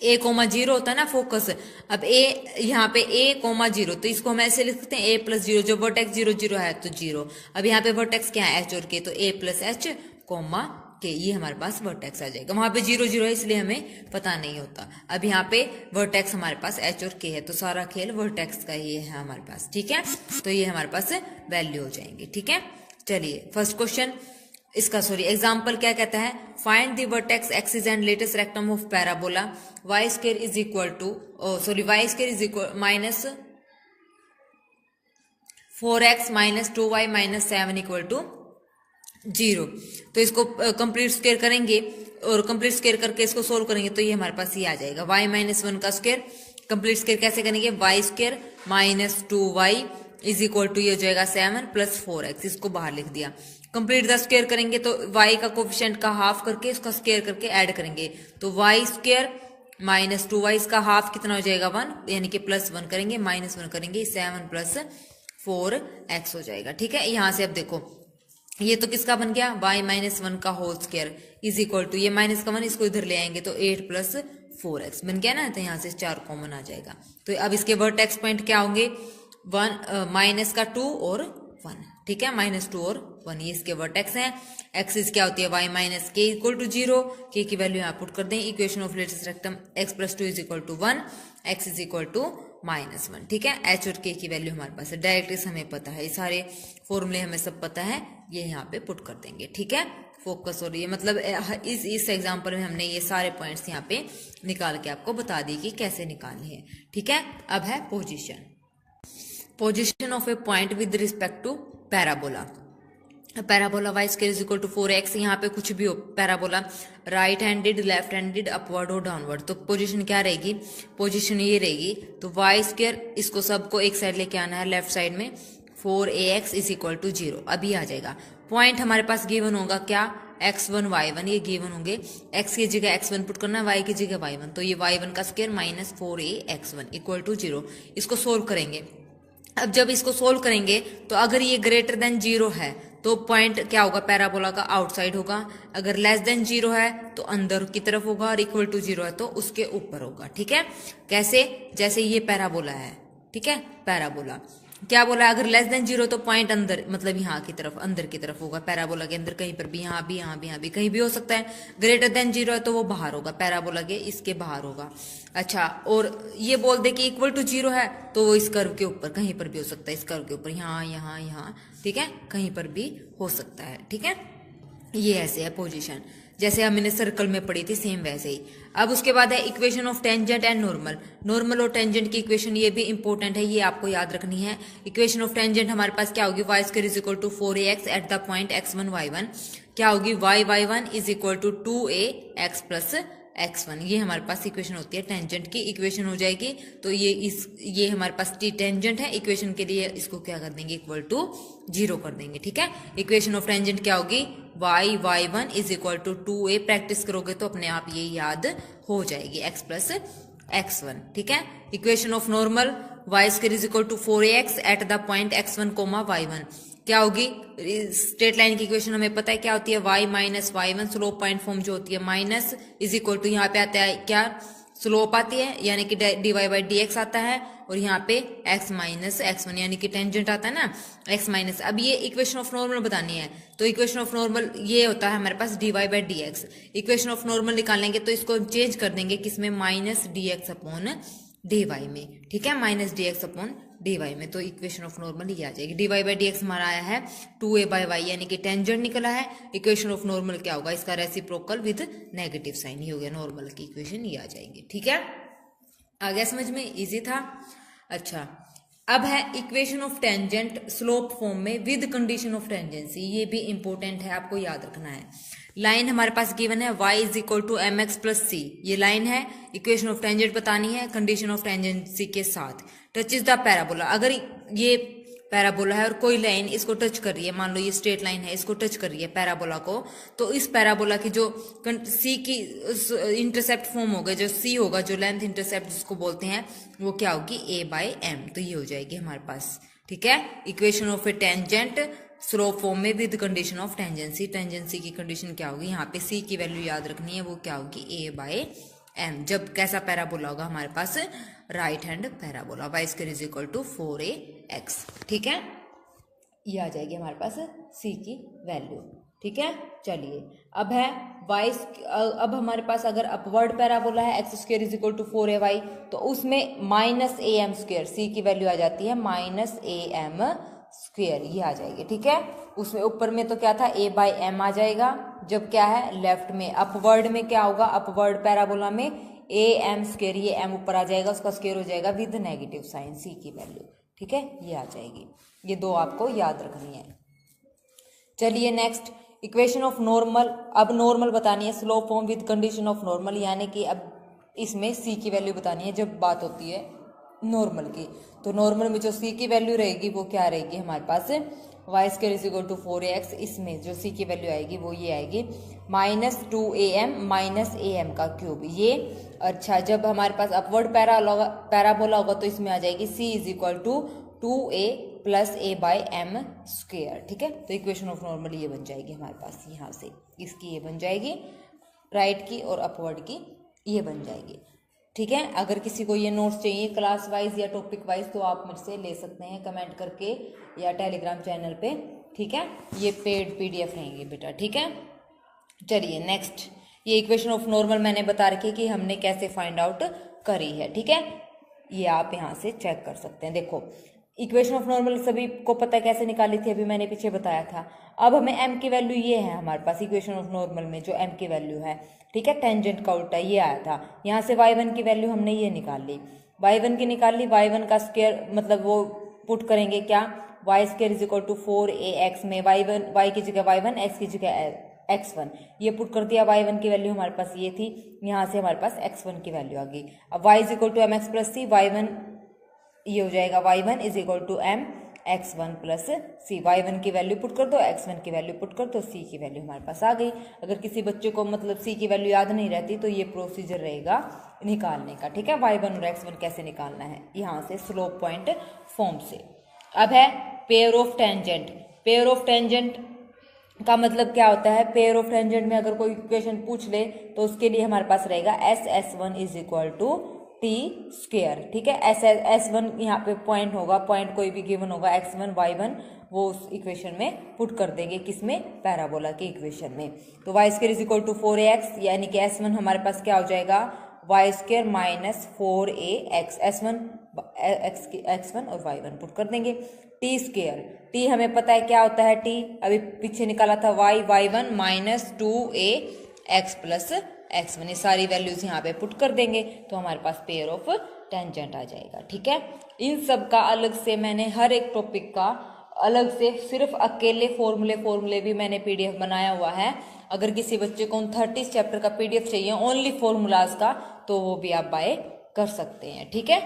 A: a कोमा 0 होता है ना फोकस। अब a यहाँ पे a कोमा 0, तो इसको हम ऐसे लिख सकते हैं a प्लस 0, जो वर्टेक्स 0 0 है तो 0। अब यहाँ पे वर्टेक्स क्या है, h और k, तो a plus h comma k, ये हमारे पास वर्टेक्स आ जाएगा। वहां पे 0 0 है इसलिए हमें पता नहीं होता। अब यहाँ पे वर्टेक्स हमारे पास h और k है, तो सारा खेल वर्टेक्स का ये है हमारे पास, ठीक है, तो ये हमारे पास वैल्यू हो जाएंगे, ठीक है। चलिए फर्स्ट क्वेश्चन इसका एग्जाम्पल क्या कहता है, find the vertex axis and latus rectum of parabola y square is equal to y square is equal minus 4x minus 2y minus 7 equal to 0। तो इसको कंप्लीट स्क्वायर करेंगे और कंप्लीट स्क्वायर करके इसको सोल्व करेंगे, तो ये हमारे पास ये आ जाएगा y माइनस 1 का स्क्वायर। कंप्लीट स्क्वायर कैसे करेंगे, y square minus 2y is equal to ये हो जाएगा 7 प्लस 4x, इसको बाहर लिख दिया। कंप्लीट द स्क्वायर करेंगे तो y का कोफिशिएंट का हाफ करके इसका स्क्वायर करके ऐड करेंगे, तो y स्क्वायर माइनस 2y, इसका हाफ कितना हो जाएगा 1, यानी कि प्लस 1 करेंगे, माइनस 1 करेंगे, 7 प्लस 4x हो जाएगा, ठीक है। यहाँ से अब देखो ये तो किसका बन गया, y माइनस 1 का whole square is equal to ये माइनस का 1 इसको इधर ले आएंगे तो 8 प्लस 4x बन गया ना, तो यहाँ से 4 कॉमन आ जाएगा। तो अब इसके वर्टेक्स पॉइंट क्या होंगे, 1 माइनस का 2 और 1, ठीक है, माइनस 2 और 1 ये इसके वर्टेक्स हैं। एक्सिस क्या होती है, y minus k equal to 0, के की वैल्यू यहाँ पुट कर दें। Equation of latus rectum x plus 2 is equal to 1, x is equal to minus 1, ठीक है। h और k की वैल्यू हमारे पास है, डायरेक्ट्रिक्स हमें पता है, ये सारे फॉर्मूले हमें सब पता है, ये यहाँ पे पुट कर देंगे, ठीक है। फोकस और ये मतलब इस एग्जाम्पल में हमने ये सारे पॉइंट्स यहाँ पे निकाल के आपको बता दी कि कैसे निकालने हैं, ठीक है। अब है position of a point with respect to parabola. Parabola y square is equal to 4x, यहाँ पे कुछ भी हो, parabola right handed, left handed, upward और डाउनवर्ड, तो पोजीशन क्या रहेगी, पोजीशन ये रहेगी। तो y स्क्वायर इसको सबको एक साइड लेके आना है, लेफ्ट साइड में 4ax इज इक्वल टू 0, अभी आ जाएगा। पॉइंट हमारे पास गिवन होगा क्या, x1 y1, ये गिवन होंगे, x की जगह x1 पुट करना, y की जगह y1, तो ये y1 का square minus 4ax1 equal to 0। इसको सोल्व करेंगे। अब जब इसको सोल्व करेंगे तो अगर ये ग्रेटर देन 0 है तो पॉइंट क्या होगा, पैराबोला का आउटसाइड होगा, अगर लेस देन 0 है तो अंदर की तरफ होगा, और इक्वल टू 0 है तो उसके ऊपर होगा, ठीक है। कैसे, जैसे ये पैराबोला है, ठीक है, पैराबोला क्या बोला, अगर लेस देन 0 तो पॉइंट अंदर मतलब यहाँ की तरफ, अंदर की तरफ होगा, पैराबोला के अंदर कहीं पर भी, यहाँ भी, यहाँ भी, यहाँ भी, कहीं भी हो सकता है। ग्रेटर देन 0 है तो वो बाहर होगा, पैराबोला के इसके बाहर होगा। अच्छा, और ये बोल दे कि इक्वल टू 0 है तो वो इस कर्व के ऊपर कहीं पर भी हो सकता है, इस कर्व के ऊपर, यहाँ यहाँ यहाँ, ठीक है, कहीं पर भी हो सकता है, ठीक है। ये ऐसे है पोजीशन, जैसे हमने सर्कल में पढ़ी थी सेम वैसे ही। अब उसके बाद है equation of tangent and normal. Normal और टेंजेंट की इक्वेशन ये भी इंपॉर्टेंट है, ये आपको याद रखनी है। इक्वेशन ऑफ टेंजेंट हमारे पास क्या होगी, y square is equal to 4ax at the point x1 y1, क्या होगी, y1 is equal to 2ax plus x1, ये हमारे पास इक्वेशन होती है टेंजेंट की, इक्वेशन हो जाएगी। तो ये हमारे पास टेंजेंट है, इक्वेशन के लिए इसको क्या कर देंगे, इक्वल टू 0 कर देंगे, ठीक है। इक्वेशन ऑफ टेंजेंट क्या होगी, y1 is equal to 2a, practice करोगे तो अपने आप ये याद हो जाएगी, x प्लस x1, ठीक है। Equation of normal, y square is equal to 4ax at the point x1 y1, क्या होगी, स्ट्रेट लाइन की इक्वेशन हमें पता है क्या होती है, y minus y1, slope point form जो होती है माइनस इज इक्वल टू, यहाँ पे आता है क्या, स्लोप आती है यानी कि dy बाई डी एक्स आता है, और यहाँ पे x माइनस x1 यानी कि टेंजेंट आता है ना x माइनस। अब ये इक्वेशन ऑफ नॉर्मल बतानी है, तो इक्वेशन ऑफ नॉर्मल ये होता है हमारे पास dy by d x. Equation of normal निकालेंगे तो इसको चेंज कर देंगे किसमें, minus d x upon d y में, ठीक है, minus d x upon d y में। तो इक्वेशन ऑफ नॉर्मल ये आ जाएगी, d y by d x हमारा आया है 2a बाई वाई यानी कि टेंजेंट निकला है। इक्वेशन ऑफ नॉर्मल क्या होगा, इसका रेसिप्रोकल विद नेगेटिव साइन ही हो गया, नॉर्मल की इक्वेशन ये आ जाएगी, ठीक है, आ गया समझ में, इजी था। अच्छा, अब है equation of tangent slope form में विद कंडीशन ऑफ टेंजेंसी, ये भी इंपॉर्टेंट है, आपको याद रखना है। लाइन हमारे पास गिवन है y is equal to m x plus c, ये लाइन है, इक्वेशन ऑफ टेंजेंट बतानी है कंडीशन ऑफ टेंजेंसी के साथ। टच इज द पैराबोला, अगर ये पैराबोला है और कोई लाइन इसको टच कर रही है, मान लो ये स्ट्रेट लाइन है, इसको टच कर रही है पैराबोला को, तो इस पैराबोला की जो सी की इंटरसेप्ट फॉर्म होगा, जो सी होगा, जो लेंथ इंटरसेप्ट जिसको बोलते हैं, वो क्या होगी, ए बाई एम, तो ये हो जाएगी हमारे पास, ठीक है। Equation of a tangent slope form में with condition of tangency, tangency की कंडीशन क्या होगी, यहाँ पे सी की वैल्यू याद रखनी है, वो क्या होगी, ए बाई एम। जब कैसा पैराबोला होगा हमारे पास, right hand parabola, y square is equal to 4ax, ठीक है, ये आ जाएगी हमारे पास सी की वैल्यू, ठीक है। चलिए अब है वाई, अब हमारे पास अगर अपवर्ड पैराबोला है x square is equal to 4ay, तो उसमें माइनस ए एम स्क्वायर, सी की वैल्यू आ जाती है माइनस ए एम स्क्वायर, ये आ जाएगी, ठीक है। उसमें ऊपर में तो क्या था, a बाई एम आ जाएगा, जब क्या है लेफ्ट में, अपवर्ड में क्या होगा, अपवर्ड पैराबोला में ए एम स्क्वायर, ये m ऊपर आ जाएगा, उसका स्क्वायर हो जाएगा विद नेगेटिव साइन, c की वैल्यू, ठीक है, ये आ जाएगी। ये दो आपको याद रखनी है। चलिए नेक्स्ट, इक्वेशन ऑफ नॉर्मल, अब नॉर्मल बतानी है, slope form with condition of normal, यानी कि अब इसमें c की वैल्यू बतानी है जब बात होती है नॉर्मल की। तो नॉर्मल में जो c की वैल्यू रहेगी वो क्या रहेगी हमारे पास, y square is equal to 4ax, इसमें जो c की वैल्यू आएगी वो ये आएगी minus 2am minus a m का क्यूब, ये। अच्छा, जब हमारे पास अपवर्ड पैराबोला होगा तो इसमें आ जाएगी c is equal to 2a plus a by m square, ठीक है। तो इक्वेशन ऑफ नॉर्मल ये बन जाएगी हमारे पास, यहाँ से इसकी ये बन जाएगी, राइट की और अपवर्ड की ये बन जाएगी, ठीक है। अगर किसी को ये नोट्स चाहिए क्लास वाइज या टॉपिक वाइज तो आप मुझसे ले सकते हैं कमेंट करके या टेलीग्राम चैनल पे, ठीक है। ये पेड पीडीएफ रहेंगे बेटा, ठीक है। चलिए नेक्स्ट, ये इक्वेशन ऑफ नॉर्मल मैंने बता रखी कि हमने कैसे फाइंड आउट करी है, ठीक है, ये आप यहाँ से चेक कर सकते हैं। देखो इक्वेशन ऑफ नॉर्मल सभी को पता है कैसे निकाली थी, अभी मैंने पीछे बताया था। अब हमें m की वैल्यू ये है हमारे पास, इक्वेशन ऑफ नॉर्मल में जो m की वैल्यू है, ठीक है, टेंजेंट का उल्टा ये आया था, यहाँ से y1 की वैल्यू हमने ये निकाल ली, y1 की निकाल ली, y1 का स्क्वायर मतलब वो पुट करेंगे क्या, y square is equal to 4ax में y की जगह y1, x की जगह x1, ये पुट कर दिया, y1 की वैल्यू हमारे पास ये थी, यहाँ से हमारे पास x1 की वैल्यू आ गई। अब y is equal to m x plus c, y1 ये हो जाएगा y1 is equal to m x1 plus c, y1 की वैल्यू पुट कर दो, x1 की वैल्यू पुट कर दो, c की वैल्यू हमारे पास आ गई। अगर किसी बच्चे को मतलब c की वैल्यू याद नहीं रहती तो ये प्रोसीजर रहेगा निकालने का, ठीक है, y1 और x1 कैसे निकालना है, यहाँ से स्लोप पॉइंट फॉर्म से। अब है pair of tangent, pair of tangent का मतलब क्या होता है, पेयर ऑफ टेंजेंट में अगर कोई इक्वेशन पूछ ले तो उसके लिए हमारे पास रहेगा s1 is equal to T square, ठीक है। S1 यहाँ पे पॉइंट होगा, पॉइंट कोई भी गिवन होगा x1 y1, वो उस इक्वेशन में पुट कर देंगे, किसमें, पैराबोला की इक्वेशन में। तो y square is equal to 4ax, यानी कि S1 हमारे पास क्या हो जाएगा, Y square minus 4ax, x1 और y1 पुट कर देंगे। टी स्क्वेयर, टी हमें पता है क्या होता है, टी अभी पीछे निकाला था y1 minus 2ax plus x1, ये सारी वैल्यूज यहाँ पे पुट कर देंगे तो हमारे पास पेयर ऑफ टेंजेंट आ जाएगा, ठीक है। इन सब का अलग से मैंने हर एक टॉपिक का अलग से सिर्फ अकेले फॉर्मूले भी मैंने पीडीएफ बनाया हुआ है। अगर किसी बच्चे को 30 चैप्टर का पीडीएफ चाहिए ओनली फॉर्मूलाज का तो वो भी आप बाय कर सकते हैं, ठीक है।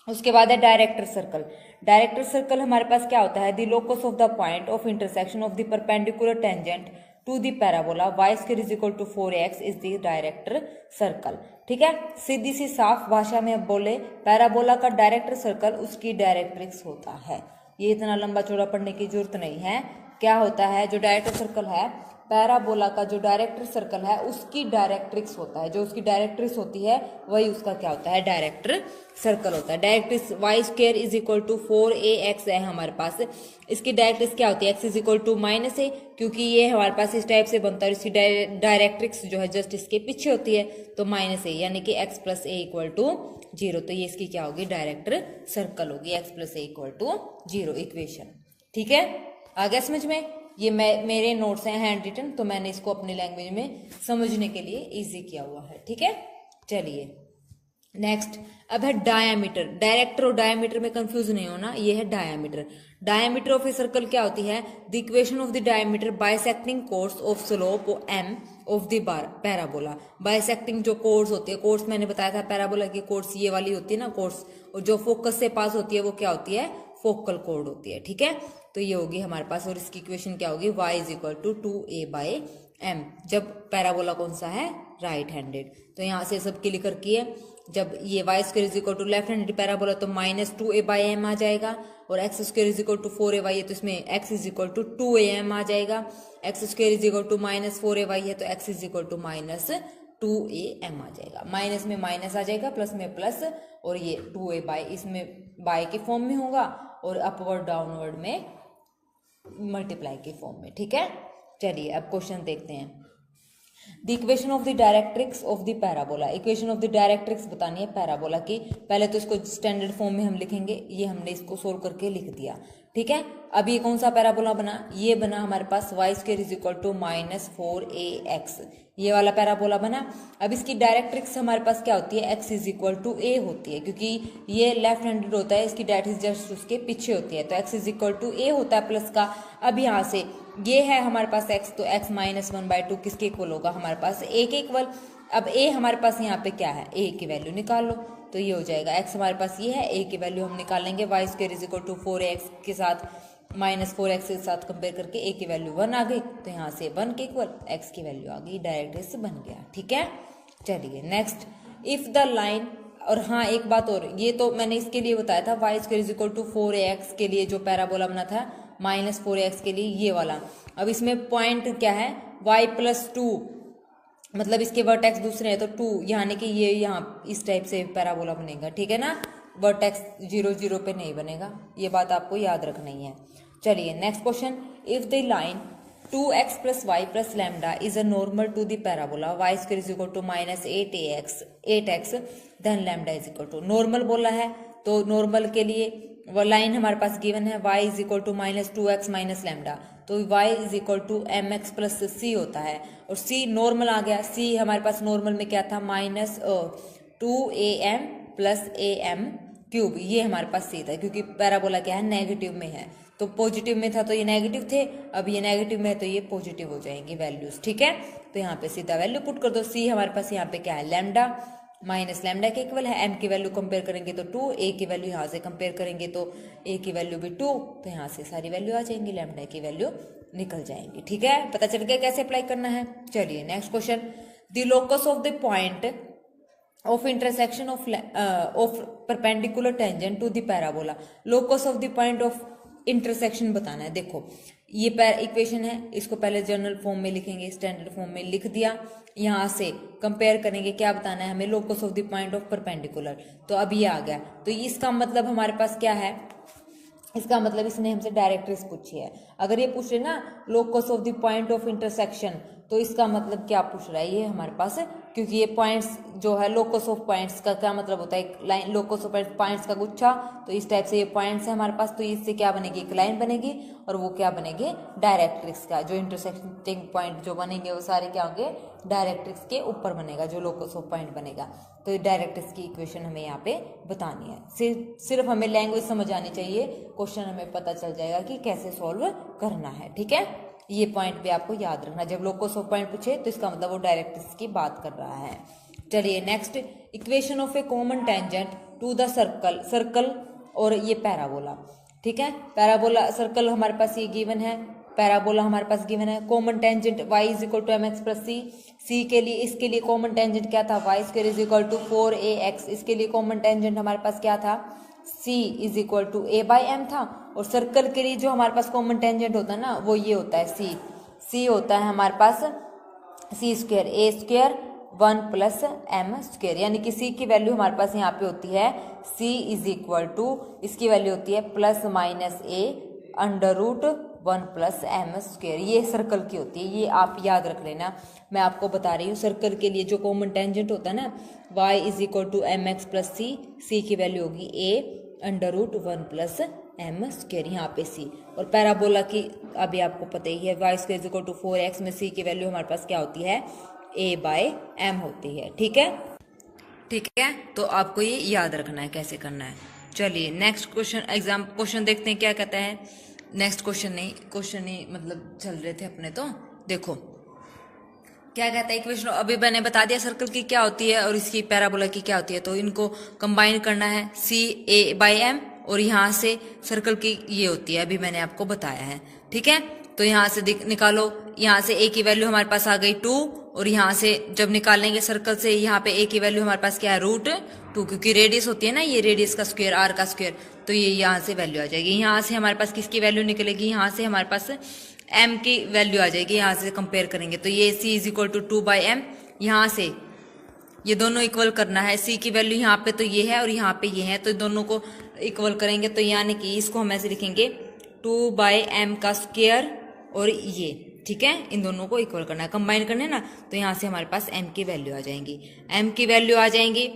A: उसके बाद है डायरेक्टर सर्कल। डायरेक्टर सर्कल हमारे पास क्या होता है, the locus of the point of intersection of the perpendicular tangent to the parabola y square is equal to 4ax is the director circle, ठीक है। सीधी सी साफ भाषा में बोले पैराबोला का डायरेक्टर सर्कल उसकी डायरेक्ट्रिक्स होता है, ये इतना लंबा चौड़ा पढ़ने की जरूरत नहीं है। क्या होता है, जो डायरेक्टर सर्कल है, पैराबोला का जो डायरेक्टर सर्कल है उसकी डायरेक्ट्रिक्स होता है, जो उसकी डायरेक्ट्रिक्स होती है वही उसका क्या होता है, डायरेक्टर सर्कल होता है। Directrix y square is equal to 4ax है हमारे पास। इसकी डायरेक्ट्रिक्स क्या होती है, x is equal to -a, क्योंकि ये हमारे पास इस टाइप से बनता है। इसकी डायरेक्ट्रिक्स जो है जस्ट इसके पीछे होती है, तो -a यानी कि x plus a equal to 0। तो ये इसकी क्या होगी, डायरेक्टर सर्कल होगी, x plus a equal to 0 equation. ठीक है, आ गया समझ में। ये मेरे नोट्स हैं हैंड रिटन, तो मैंने इसको अपनी लैंग्वेज में समझने के लिए इजी किया हुआ है। ठीक है, चलिए नेक्स्ट अब है डायामीटर। डायरेक्टर और डायामीटर में कंफ्यूज नहीं होना, ये है diameter. Diameter of a circle क्या होती है, the equation of the diameter bisecting course of slope m of the parabola. Bisecting जो कोर्स होती है, कोर्स मैंने बताया था पैराबोला की कोर्स ये वाली होती है ना कोर्स, और जो फोकस से पास होती है वो क्या होती है, फोकल कोड होती है। ठीक है, तो ये होगी हमारे पास, और इसकी इक्वेशन क्या होगी, y is equal to 2a/m, जब पैराबोला कौन सा है, राइट हैंडेड। तो यहाँ से सब क्लियर किए, जब ये y square is equal to left handed parabola तो -2a/m आ जाएगा, और x square is equal to 4ay है तो इसमें x is equal to 2am आ जाएगा। x square is equal to -4ay है तो x is equal to -2am आ जाएगा। माइनस में माइनस आ जाएगा, प्लस में प्लस, और ये 2a इसमें बाय के फॉर्म में होगा, और अपवर्ड डाउनवर्ड में मल्टीप्लाई के फॉर्म में। ठीक है, चलिए अब क्वेश्चन देखते हैं। The equation of the directrix of the parabola. Equation of the directrix बतानी है पैराबोला की। पहले तो इसको स्टैंडर्ड फॉर्म में हम लिखेंगे, ये हमने इसको सोल्व करके लिख दिया। ठीक है, अब ये कौन सा पैराबोला बना, ये बना हमारे पास y square is equal to -4ax, ये वाला पैराबोला बना। अब इसकी डायरेक्ट्रिक्स हमारे पास क्या होती है, x is equal to a होती है, क्योंकि ये लेफ्ट हैंडेड होता है, इसकी डायरेक्ट्रिक्स जस्ट उसके पीछे होती है, तो x is equal to a होता है प्लस का। अब यहाँ से ये है हमारे पास x, तो x -1/2 किसके इक्वल होगा, हमारे पास a के इक्वल। अब a हमारे पास यहाँ पे क्या है, a की वैल्यू निकाल लो, तो ये हो जाएगा, x हमारे पास ये है, a की वैल्यू हम निकालेंगे, y square is equal to 4x के साथ -4x के साथ कंपेयर करके a की वैल्यू 1 आ गई, तो यहाँ से 1 के इक्वल x की वैल्यू आ गई, डायरेक्ट्रिक्स बन गया। ठीक है, चलिए नेक्स्ट, इफ द लाइन, और हाँ एक बात और, ये तो मैंने इसके लिए बताया था, y square is equal to 4ax के लिए जो पैराबोला बना था, -4ax के लिए ये वाला। अब इसमें पॉइंट क्या है, y प्लस 2, मतलब इसके वर्टेक्स दूसरे हैं तो 2, यानी कि ये यहाँ इस टाइप से पैराबोला बनेगा। ठीक है ना, वर्टेक्स 0 0 पे नहीं बनेगा, ये बात आपको याद रखनी है। चलिए next question, if the line 2x plus y plus lambda is a normal to the parabola y square is equal to -8x then lambda is equal to, normal बोला है तो नॉर्मल के लिए वो लाइन हमारे पास गिवन है, y is equal to -2x minus lambda, तो y is equal to mx plus c होता है, और c नॉर्मल आ गया, c हमारे पास नॉर्मल में क्या था, -2am प्लस am क्यूब, ये हमारे पास c था, क्योंकि पैराबोला क्या है, नेगेटिव में है, तो पॉजिटिव में था तो ये नेगेटिव थे, अब ये नेगेटिव में है तो ये पॉजिटिव हो जाएंगी वैल्यूज। ठीक है, तो यहाँ पे सीधा वैल्यू पुट कर दो, c हमारे पास यहाँ पे क्या है, लैम्डा, माइनस लैम्डा के इक्वल है, m की वैल्यू कंपेयर करेंगे तो 2, a की वैल्यू यहाँ से कंपेयर करेंगे तो a की वैल्यू भी 2, तो यहाँ से सारी वैल्यू आ जाएंगी, लैम्डा की वैल्यू निकल जाएंगी। ठीक है, पता चल गया कैसे अप्लाई करना है। चलिए next question, the locus of the point of intersection of perpendicular tangent to the parabola. Locus of the point of intersection बताना है। देखो ये इक्वेशन है, इसको पहले जनरल फॉर्म में लिखेंगे, स्टैंडर्ड फॉर्म में लिख दिया, यहाँ से कंपेयर करेंगे, क्या बताना है हमें, locus of the point of perpendicular, तो अब ये आ गया, तो इसका मतलब हमारे पास क्या है, इसका मतलब इसने हमसे डायरेक्ट्रिक्स पूछी है। अगर ये पूछ रहे ना locus of the point of intersection, तो इसका मतलब क्या पूछ रहा है ये हमारे पास, क्योंकि ये पॉइंट्स जो है, लोकस ऑफ पॉइंट्स का क्या मतलब होता है, एक लाइन, लोकस ऑफ पॉइंट्स का गुच्छा, तो इस टाइप से ये पॉइंट्स है हमारे पास, तो इससे क्या बनेगी, एक लाइन बनेगी, और वो क्या बनेगी, डायरेक्ट्रिक्स का, जो इंटरसेक्टिंग पॉइंट जो बनेंगे वो सारे क्या होंगे, डायरेक्ट्रिक्स के ऊपर बनेगा, जो लोकस ऑफ पॉइंट बनेगा। तो डायरेक्ट्रिक्स की इक्वेशन हमें यहाँ पे बतानी है, सिर्फ हमें लैंग्वेज समझ आनी चाहिए, क्वेश्चन हमें पता चल जाएगा कि कैसे सॉल्व करना है। ठीक है, ये पॉइंट भी आपको याद रखना, जब लोकस ऑफ पॉइंट पूछे तो इसका मतलब वो डायरेक्ट्रिक्स की बात कर रहा है। चलिए next, equation of a common tangent to the circle और ये पैराबोला। ठीक है, पैराबोला सर्कल हमारे पास ये गिवन है, पैराबोला हमारे पास गिवन है, common tangent y is equal to mx plus c के लिए, इसके लिए कॉमन टेंजेंट क्या था, y square is equal to 4ax, इसके लिए कॉमन टेंजेंट हमारे पास क्या था, C is equal to a by m था, और सर्कल के लिए जो हमारे पास कॉमन टेंजेंट होता है ना वो ये होता है C होता है हमारे पास C स्क्वायर ए स्क्वायर 1 प्लस एम स्क्वायर, यानी कि C की वैल्यू हमारे पास यहाँ पे होती है C इज इक्वल टू, इसकी वैल्यू होती है plus minus a under root 1 plus m square. ये सर्कल की होती है, ये आप याद रख लेना। मैं आपको बता रही हूँ सर्कल के लिए जो कॉमन टेंजेंट होता है ना y is equal to m x plus c की वैल्यू होगी a under root 1 plus m square, यहाँ पे C। और पैराबोला की अभी आपको पता ही है y square is equal to 4x में C की वैल्यू हमारे पास क्या होती है a बाय एम होती है। ठीक है, तो आपको ये याद रखना है कैसे करना है। चलिए नेक्स्ट क्वेश्चन देखते हैं क्या कहता है। नेक्स्ट क्वेश्चन नहीं मतलब चल रहे थे अपने, तो देखो क्या कहता है इक्वेशन। अभी मैंने बता दिया सर्कल की क्या होती है और इसकी पैराबोला की क्या होती है, तो इनको कंबाइन करना है C a बाई एम, और यहाँ से सर्कल की ये होती है, अभी मैंने आपको बताया है। ठीक है, तो यहाँ से निकालो, यहाँ से a की वैल्यू हमारे पास आ गई 2, और यहाँ से जब निकालेंगे सर्कल से यहाँ पे a की वैल्यू हमारे पास क्या है रूट 2, क्योंकि रेडियस होती है ना ये रेडियस का स्क्वायर r का स्क्वायर, तो ये यहाँ से वैल्यू आ जाएगी। यहाँ से हमारे पास किसकी वैल्यू निकलेगी, यहाँ से हमारे पास m की वैल्यू आ जाएगी। यहाँ से कंपेयर करेंगे तो ये C is equal to 2 by m, यहाँ से ये दोनों इक्वल करना है। C की वैल्यू यहाँ पे तो ये है और यहाँ पे ये है, तो दोनों को इक्वल करेंगे, तो यानी कि इसको हम ऐसे लिखेंगे 2 बाई एम का स्क्वायर और ये। ठीक है, इन दोनों को इक्वल करना है, कंबाइन करना है ना, तो यहाँ से हमारे पास m की वैल्यू आ जाएंगी। m की वैल्यू आ जाएंगी,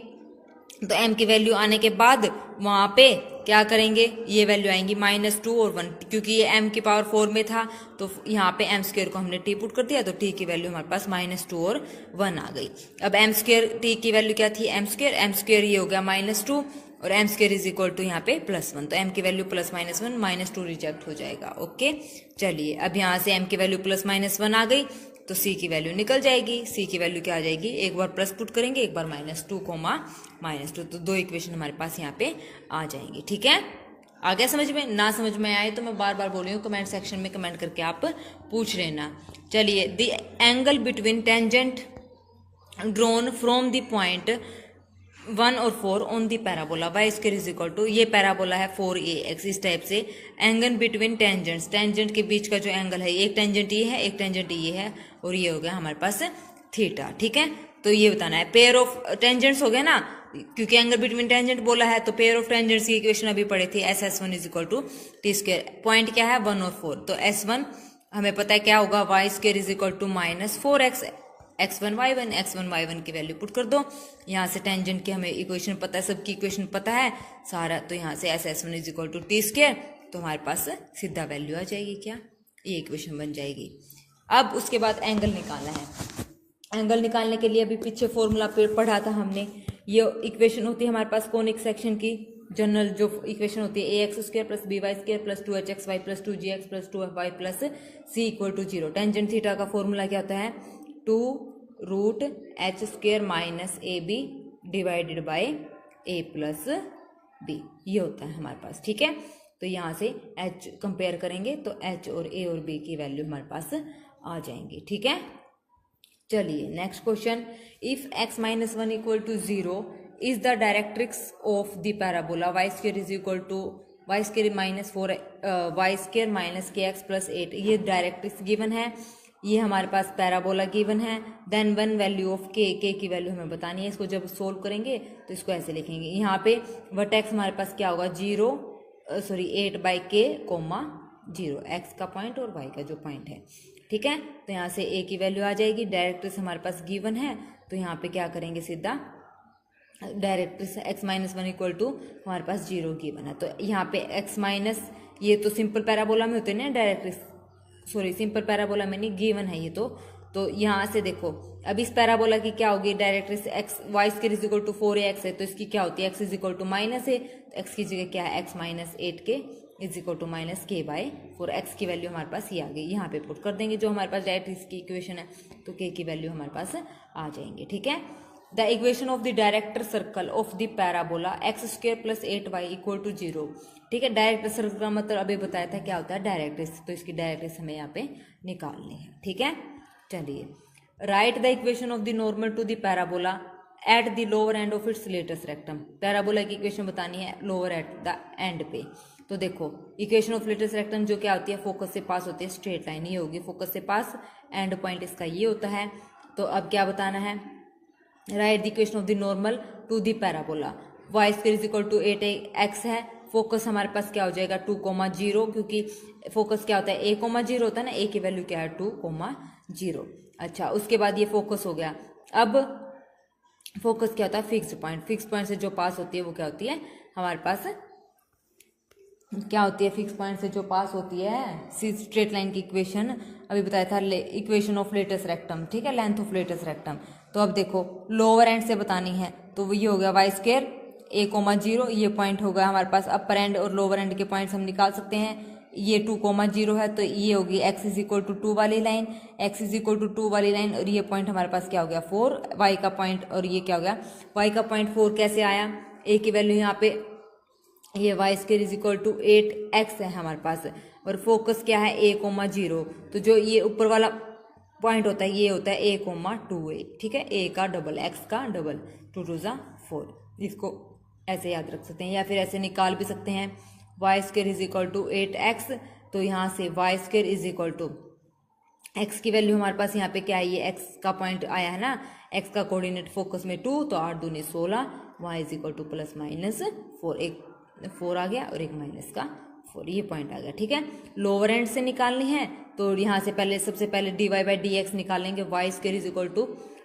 A: तो m की वैल्यू आने के बाद वहां पे क्या करेंगे, ये वैल्यू आएंगी -2 और 1, क्योंकि ये m की पावर 4 में था तो यहाँ पे m स्क्वायर को हमने t पुट कर दिया, तो t की वैल्यू हमारे पास -2 और 1 आ गई। अब m स्क्वायर t की वैल्यू क्या थी m स्क्वायर ये हो गया -2 और m square is equal to यहाँ पे +1, तो m की वैल्यू +-1 -2 रिजेक्ट हो जाएगा। ओके, चलिए अब यहाँ से m की वैल्यू +-1 आ गई तो C की वैल्यू निकल जाएगी। C की वैल्यू क्या आ जाएगी, एक बार प्लस पुट करेंगे, एक बार -2, -2, तो दो इक्वेशन हमारे पास यहाँ पे आ जाएंगी। ठीक है, आ गया समझ में? ना समझ में आए तो मैं बार बार बोल रही हूँ, कमेंट सेक्शन में कमेंट करके आप पूछ लेना। चलिए, the angle between tangent drawn from the point 1 और 4 on the parabola y square is equal to, ये पैराबोला है 4ax, इस टाइप से एंगल बिटवीन टेंजेंट्स, टेंजेंट के बीच का जो एंगल है, एक टेंजेंट ये है, एक टेंजेंट ये है, और ये हो गया हमारे पास थीटा। ठीक है, तो ये बताना है। पेयर ऑफ टेंजेंट्स हो गया ना, क्योंकि एंगल बिटवीन टेंजेंट बोला है, तो पेयर ऑफ टेंजेंट्स की इक्वेशन अभी पढ़े थे, S1 is equal to T square. Point क्या है 1 और 4, तो S1 हमें पता है क्या होगा, y square is equal to -4x, x1 y1 की वैल्यू पुट कर दो। यहाँ से टेंजेंट की हमें इक्वेशन पता है, सबकी इक्वेशन पता है सारा, तो यहाँ से S1 is equal to T square, तो हमारे पास सीधा वैल्यू आ जाएगी, क्या ये इक्वेशन बन जाएगी। अब उसके बाद एंगल निकालना है। एंगल निकालने के लिए अभी पीछे फॉर्मूला पढ़ा था हमने, ये इक्वेशन होती है हमारे पास कोनिक सेक्शन की, जनरल जो इक्वेशन होती है ax square plus b y square plus 2hxy plus 2gx plus 2fy plus c equal to 0। Tangent theta का फॉर्मूला क्या होता है, 2 root h square minus a b divided by a plus b, ये होता है हमारे पास। ठीक है, तो यहाँ से h कंपेयर करेंगे तो h और a और b की वैल्यू हमारे पास आ जाएंगी। ठीक है, चलिए next question, if x minus 1 equal to 0 is the directrix of the parabola y square is equal to y square -4 y square minus k x plus 8, ये डायरेक्ट्रिक्स गिवन है, ये हमारे पास पैराबोला गिवन है। Then one value of k की वैल्यू हमें बतानी है। इसको जब सोल्व करेंगे तो इसको ऐसे लिखेंगे, यहाँ पे वर्टेक्स हमारे पास क्या होगा 8 बाई के कोमा 0, एक्स का पॉइंट और वाई का जो पॉइंट है। ठीक है, तो यहाँ से ए की वैल्यू आ जाएगी। डायरेक्ट्रिक्स हमारे पास गिवन है, तो यहाँ पे क्या करेंगे सीधा डायरेक्ट्रिक्स x-1 इक्वल टू हमारे पास 0 गिवन है, तो यहाँ पे x माइनस, ये तो सिंपल पैराबोला में होते हैं ना डायरेक्ट्रिक्स, सॉरी सिंपल पैराबोला में नहीं, गिवन है ये तो यहाँ से देखो अब इस पैराबोला की क्या होगी, directrix x y square is equal to 4ax है, तो इसकी क्या होती है x is equal to minus है, तो x की जगह क्या है x minus 8k is equal to minus k by 4, x की वैल्यू हमारे पास ये आ गई। यहाँ पे पुट कर देंगे जो हमारे पास डायरेक्ट्रिक्स की इक्वेशन है, तो k की वैल्यू हमारे पास आ जाएंगे। ठीक है, the equation of the director circle of the parabola x square plus 8y equal to 0। ठीक है, डायरेक्टर सर्कल का मतलब अभी बताया था क्या होता है डायरेक्ट्रिक्स, तो इसकी डायरेक्ट्रिक्स हमें यहाँ पे निकालनी है। ठीक है, चलिए write the equation of the normal to the parabola at the lower end of its latus rectum. Parabola की इक्वेशन बतानी है लोअर एट द एंड पे। तो देखो इक्वेशन ऑफ लेटेस्ट रेक्टम जो क्या होती है, फोकस से पास होती है स्ट्रेट लाइन, ये होगी फोकस से पास, एंड पॉइंट इसका ये होता है। तो अब क्या बताना है, write the equation of the normal to the parabola. Y square is equal to 8x है, फोकस हमारे पास क्या हो जाएगा 2,0, क्योंकि फोकस क्या होता है a,0 होता है ना, a की वैल्यू क्या है 2,0। अच्छा उसके बाद ये फोकस हो गया। अब फोकस क्या होता है फिक्स्ड पॉइंट, फिक्स पॉइंट से जो पास होती है वो क्या होती है हमारे पास, क्या होती है फिक्स पॉइंट से जो पास होती है स्ट्रेट लाइन की इक्वेशन अभी बताया था, इक्वेशन ऑफ लेटेस्ट रेक्टम, ठीक है, लेंथ ऑफ लेटेस्ट रेक्टम। तो अब देखो लोअर एंड से बतानी है, तो ये हो गया वाई स्क्वायर a,0, ये पॉइंट होगा हमारे पास। अपर एंड और लोअर एंड के पॉइंट्स हम निकाल सकते हैं। ये 2,0 है तो ये होगी x इज इक्वल टू 2 वाली line, x is equal to 2 वाली लाइन, और ये पॉइंट हमारे पास क्या हो गया 4, y का पॉइंट, और ये क्या हो गया y का पॉइंट 4 कैसे आया, a की वैल्यू यहाँ पे ये y square is equal to 8x है हमारे पास, और फोकस क्या है a,0, तो जो ये ऊपर वाला पॉइंट होता है ये होता है a,2a, ठीक है, a का डबल x का डबल, 2 2 4, इसको ऐसे याद रख सकते हैं या फिर ऐसे निकाल भी सकते हैं। Y square is equal to 8x, तो यहाँ से y square is equal to x की वैल्यू हमारे पास यहाँ पे क्या है, ये x का पॉइंट आया है ना, x का कोऑर्डिनेट फोकस में 2, तो 8 दूनी 16, y is equal to plus minus 4, एक 4 आ गया और एक माइनस का 4, ये पॉइंट आ गया, ठीक है। लोअर एंड से निकालनी है तो यहाँ से पहले सबसे पहले dy बाई डी एक्स निकालेंगे, y square is equal to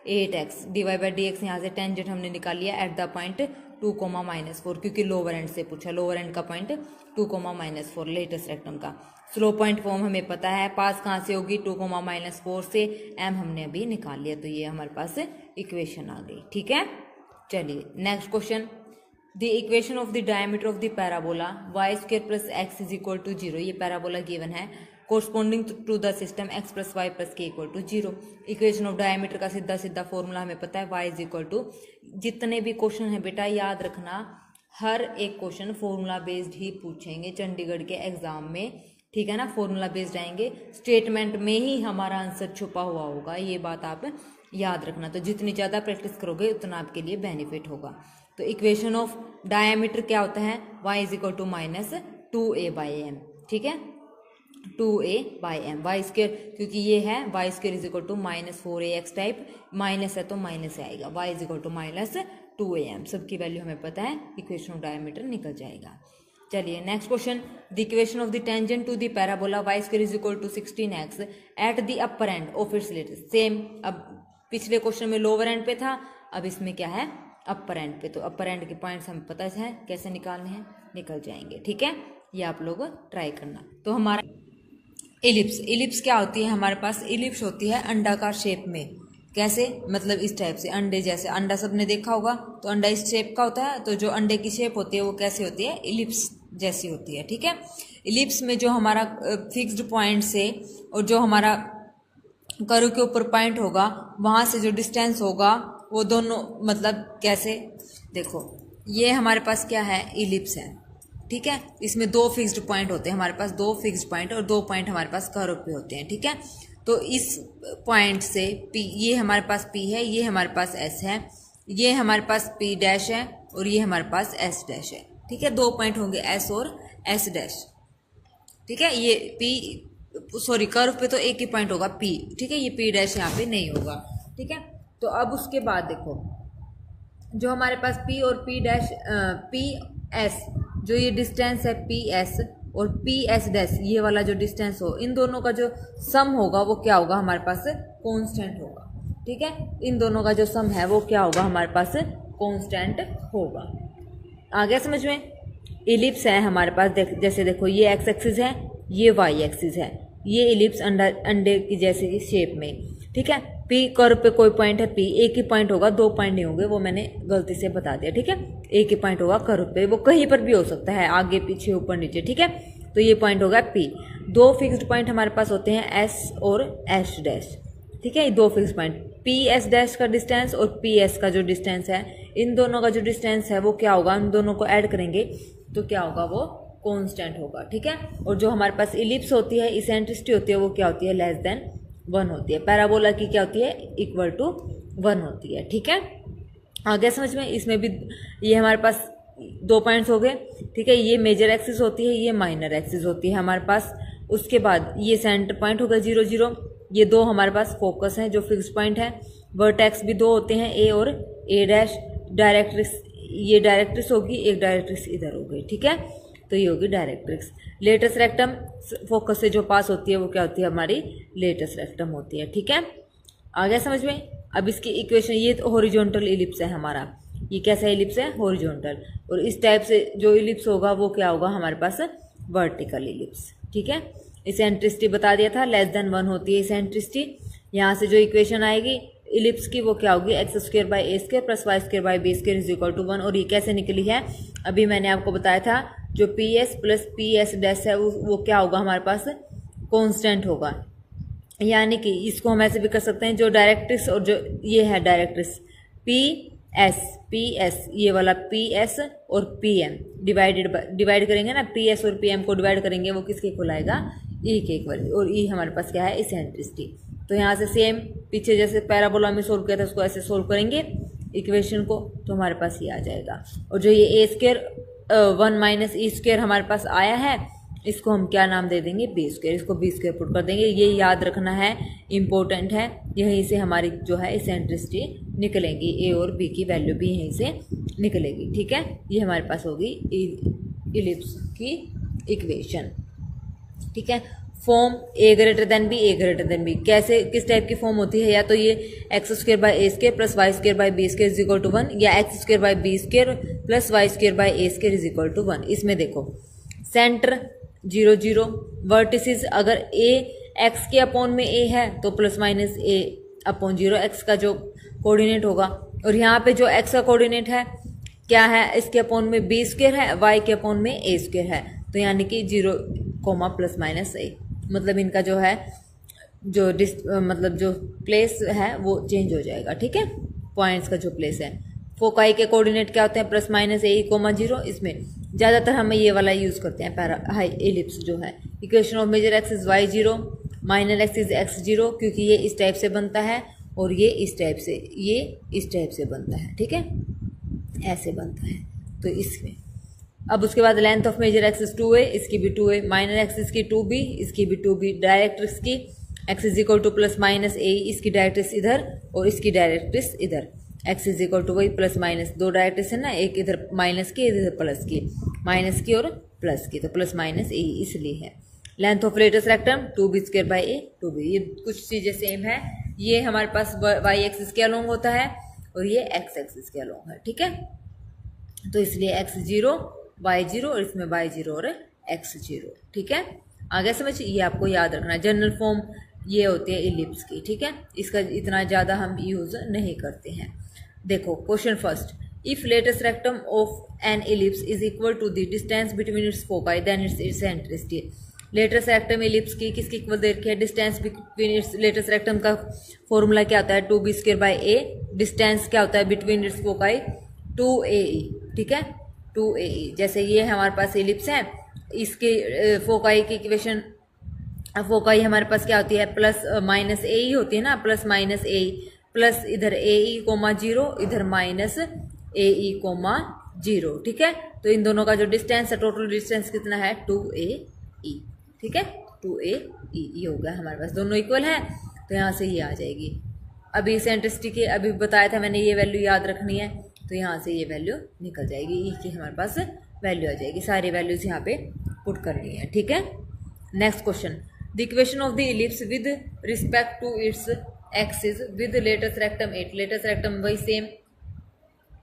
A: 8x, dy by d x यहाँ से टेंजेंट हमने निकाल लिया एट द पॉइंट 2,-4, क्योंकि लोअर एंड से पूछा, लोअर एंड का पॉइंट 2,-4 लेटेस्ट रेक्टम का। स्लो पॉइंट फॉर्म हमें पता है, पास कहाँ से होगी 2,-4 से, m हमने अभी निकाल लिया, तो ये हमारे पास इक्वेशन आ गई, ठीक है। चलिए next question, the equation of the diameter of the parabola y square plus x is equal to 0, ये पैराबोला गिवन है, corresponding to the system x plus y plus k equal to 0। Equation of diameter का सीधा सीधा फॉर्मूला हमें पता है, y इज इक्वल टू, जितने भी क्वेश्चन है बेटा याद रखना, हर एक क्वेश्चन फॉर्मूला बेस्ड ही पूछेंगे चंडीगढ़ के एग्जाम में, ठीक है ना, फॉर्मूला बेस्ड आएंगे, स्टेटमेंट में ही हमारा आंसर छुपा हुआ होगा, ये बात आप याद रखना। तो जितनी ज़्यादा प्रैक्टिस करोगे उतना आपके लिए बेनिफिट होगा। तो इक्वेशन ऑफ डायमीटर क्या होता है, y is equal to minus 2a by m, ठीक है, 2a by M, Y square क्योंकि ये है y square is equal to minus 4ax type, minus है तो माइनस आएगा, y is equal to minus 2am, सबकी वैल्यू हमें पता है, इक्वेशन ऑफ डायमीटर निकल जाएगा। चलिए next question, the equation of the tangent to the parabola y square is equal to 16x at the upper end of its latus, same, अब पिछले क्वेश्चन में लोअर एंड पे था, अब इसमें क्या है अपर एंड पे, तो अपर एंड के पॉइंट्स हमें पता है कैसे निकालने हैं, निकल जाएंगे, ठीक है, ये आप लोग ट्राई करना। तो हमारा इलिप्स, इलिप्स क्या होती है हमारे पास, इलिप्स होती है अंडाकार शेप में, कैसे मतलब इस टाइप से, अंडे जैसे, अंडा सबने देखा होगा, तो अंडा इस शेप का होता है, तो जो अंडे की शेप होती है वो कैसी होती है, इलिप्स जैसी होती है, ठीक है। इलिप्स में जो हमारा फिक्स्ड पॉइंट से और जो हमारा कर्व के ऊपर पॉइंट होगा वहां से जो डिस्टेंस होगा वो दोनों मतलब कैसे, देखो ये हमारे पास क्या है इलिप्स है, ठीक है, इसमें 2 फिक्स्ड पॉइंट होते हैं हमारे पास, 2 फिक्स्ड पॉइंट और 2 पॉइंट हमारे पास कर्व पे होते हैं, ठीक है। तो इस पॉइंट से P, ये हमारे पास P है, ये हमारे पास S है, ये हमारे पास P डैश है और ये हमारे पास S डैश है, ठीक है, 2 पॉइंट होंगे S और S डैश, ठीक है। ये P सॉरी कर्व पे तो एक ही पॉइंट होगा P, ठीक है, ये P डैश यहाँ पे नहीं होगा, ठीक है। तो अब उसके बाद देखो जो हमारे पास P और P डैश PS, जो ये डिस्टेंस है PS और PS डैश, ये वाला जो डिस्टेंस हो, इन दोनों का जो सम होगा वो क्या होगा हमारे पास कांस्टेंट होगा, ठीक है, इन दोनों का जो सम है वो क्या होगा हमारे पास कांस्टेंट होगा। आ गया समझ में। इलिप्स है हमारे पास, जैसे देखो ये x एक्सिस है, ये y एक्सिस है, ये इलिप्स अंडे की जैसे शेप में, ठीक है। P कर्व पे कोई पॉइंट है P, एक ही पॉइंट होगा, 2 पॉइंट नहीं होंगे, वो मैंने गलती से बता दिया, ठीक है, एक ही पॉइंट होगा कर्व पे, वो कहीं पर भी हो सकता है, आगे पीछे ऊपर नीचे, ठीक है। तो ये पॉइंट होगा P, 2 फिक्स्ड पॉइंट हमारे पास होते हैं S और S डैश, ठीक है, ये 2 फिक्स्ड पॉइंट, PS डैश का डिस्टेंस और PS का जो डिस्टेंस है, इन दोनों का जो डिस्टेंस है वो क्या होगा, इन दोनों को ऐड करेंगे तो क्या होगा, वो कांस्टेंट होगा, ठीक है। और जो हमारे पास इलिप्स होती है, इसेंट्रिसिटी होती है, वो क्या होती है, लेस देन 1 होती है। पैराबोला की क्या होती है, इक्वल टू 1 होती है, ठीक है। आ गया समझ में? इसमें भी ये हमारे पास 2 पॉइंट्स हो गए, ठीक है। ये मेजर एक्सिस होती है, ये माइनर एक्सिस होती है हमारे पास। उसके बाद ये सेंटर पॉइंट होगा 0 0, ये 2 हमारे पास फोकस हैं जो फिक्स पॉइंट है। वर्टेक्स भी 2 होते हैं, ए और ए डैश। डायरेक्ट्रिक्स, ये डायरेक्ट्रिक्स होगी, एक डायरेक्ट्रिक्स इधर हो गई, ठीक है। तो ये होगी डायरेक्ट्रिक्स। लेटस रेक्टम फोकस से जो पास होती है वो क्या होती है? हमारी लेटस रेक्टम होती है, ठीक है। आ गया समझ में? अब इसकी इक्वेशन, ये तो हॉरिजॉन्टल इलिप्स है हमारा, ये कैसा इलिप्स है? हॉरिजॉन्टल। और इस टाइप से जो इलिप्स होगा वो क्या होगा हमारे पास? वर्टिकल इलिप्स, ठीक है। इसेंट्रिसिटी बता दिया था, लेस देन 1 होती है इसेंट्रिसिटी। यहाँ से जो इक्वेशन आएगी इलिप्स की वो क्या होगी? X square by a square plus y square by b square is equal to 1। और ये कैसे निकली है? अभी मैंने आपको बताया था, जो P S plus P S dash है वो क्या होगा हमारे पास? कॉन्स्टेंट होगा। यानी कि इसको हम ऐसे भी कर सकते हैं, जो डायरेक्ट्रिक्स और जो ये है डायरेक्ट्रिक्स, पी एस ये वाला पी एस और पी एम डिवाइड करेंगे ना, पी एस और पी एम को डिवाइड करेंगे, वो किसके इक्वल आएगा? ई के इक्वल। और ई हमारे पास क्या है? इसेंट्रिसिटी। तो यहाँ से सेम पीछे जैसे पैराबोला में सोल्व किया था उसको ऐसे सोल्व करेंगे इक्वेशन को, तो हमारे पास ये आ जाएगा। और जो ये ए स्क्वायर 1 माइनस ई स्क्वायर हमारे पास आया है, इसको हम क्या नाम दे देंगे? B square. इसको बी स्क्वायर पुट कर देंगे, ये याद रखना है, इम्पोर्टेंट है। यहीं से हमारी जो है इसेंट्रिसिटी निकलेंगी, ए और बी की वैल्यू भी यहीं से निकलेगी, ठीक है। ये हमारे पास होगी इलिप्स की इक्वेशन, ठीक है। फॉर्म ए ग्रेटर देन बी, ए ग्रेटर देन बी कैसे, किस टाइप की फॉर्म होती है? या तो ये x square by a square plus y square by b square is equal to 1, या x square by b square plus y square by a square is equal to 1। इसमें देखो सेंटर 0 0, वर्टिसेस अगर ए एक्स के अपॉन में ए है तो प्लस माइनस ए अपॉन 0 एक्स का जो कोऑर्डिनेट होगा। और यहाँ पे जो एक्स का कोऑर्डिनेट है क्या है? इसके अपॉन में बी स्क्वायर है, वाई के अपॉन में ए स्क्वायर है। तो यानी कि 0 प्लस माइनस ए, मतलब इनका जो है जो मतलब जो प्लेस है वो चेंज हो जाएगा, ठीक है। पॉइंट्स का जो प्लेस है, फोकाई के कोऑर्डिनेट क्या होते हैं? Plus minus a comma 0। इसमें ज़्यादातर हम ये वाला यूज़ करते हैं, पैरा हाई एलिप्स जो है। Equation of major axis is y 0, minor axis is x 0, क्योंकि ये इस टाइप से बनता है और ये इस टाइप से, ये इस टाइप से बनता है, ठीक है, ऐसे बनता है। तो इसमें अब उसके बाद length of major axis is 2a, इसकी भी 2a, माइनर एक्सिस की 2b, इसकी भी 2b, डायरेक्ट्रिक्स की x is equal to plus minus a, इसकी डायरेक्ट्रिक्स इधर और इसकी डायरेक्ट्रिक्स इधर। एक्स इज इक्वल टू वही प्लस माइनस, 2 डायरेक्ट्रिक्स है ना, एक इधर माइनस की इधर प्लस की, माइनस की और प्लस की, तो प्लस माइनस ए इसलिए है। Length of latus rectum 2b square by A 2b, ये कुछ चीज़ें सेम है। ये हमारे पास वाई एक्सिस के अलोंग होता है और ये एक्स एक्सिस के अलोंग है, ठीक है। तो इसलिए एक्स 0 वाई 0 और इसमें वाई 0 और एक्स 0, ठीक है। आगे समझ, ये आपको याद रखना है। जनरल फॉर्म ये होती है इलिप्स की, ठीक है, इसका इतना ज़्यादा हम यूज़ नहीं करते हैं। देखो question first, if latus rectum of an ellipse is equal to the distance between its foci then its eccentricity. Latus rectum ellipse की किसकी इक्वल दे रखी है? Distance between its, latus rectum का फॉर्मूला क्या होता है? 2b square by A, distance क्या होता है बिटवीन इट्स फोकाई? 2ae, ठीक है, 2ae। जैसे ये हमारे पास इलिप्स है, इसके फोकाई की इक्वेशन, फोकाई हमारे पास क्या होती है? प्लस माइनस ए ही होती है ना, प्लस माइनस ए, प्लस इधर ए ई कोमा 0, इधर माइनस ए ई कोमा 0, ठीक है। तो इन दोनों का जो डिस्टेंस है, टोटल डिस्टेंस कितना है? 2ae, ठीक है, 2ae ये हो गया हमारे पास, दोनों इक्वल है तो यहाँ से ये आ जाएगी। अभी इसेंट्रिसिटी के अभी बताया था मैंने, ये वैल्यू याद रखनी है, तो यहाँ से ये वैल्यू निकल जाएगी, ई की हमारे पास वैल्यू आ जाएगी। सारी वैल्यूज यहाँ पे पुट करनी है, ठीक है। Next question, the equation of the ellipse with respect to its axis with latus rectum 8, latus rectum वही सेम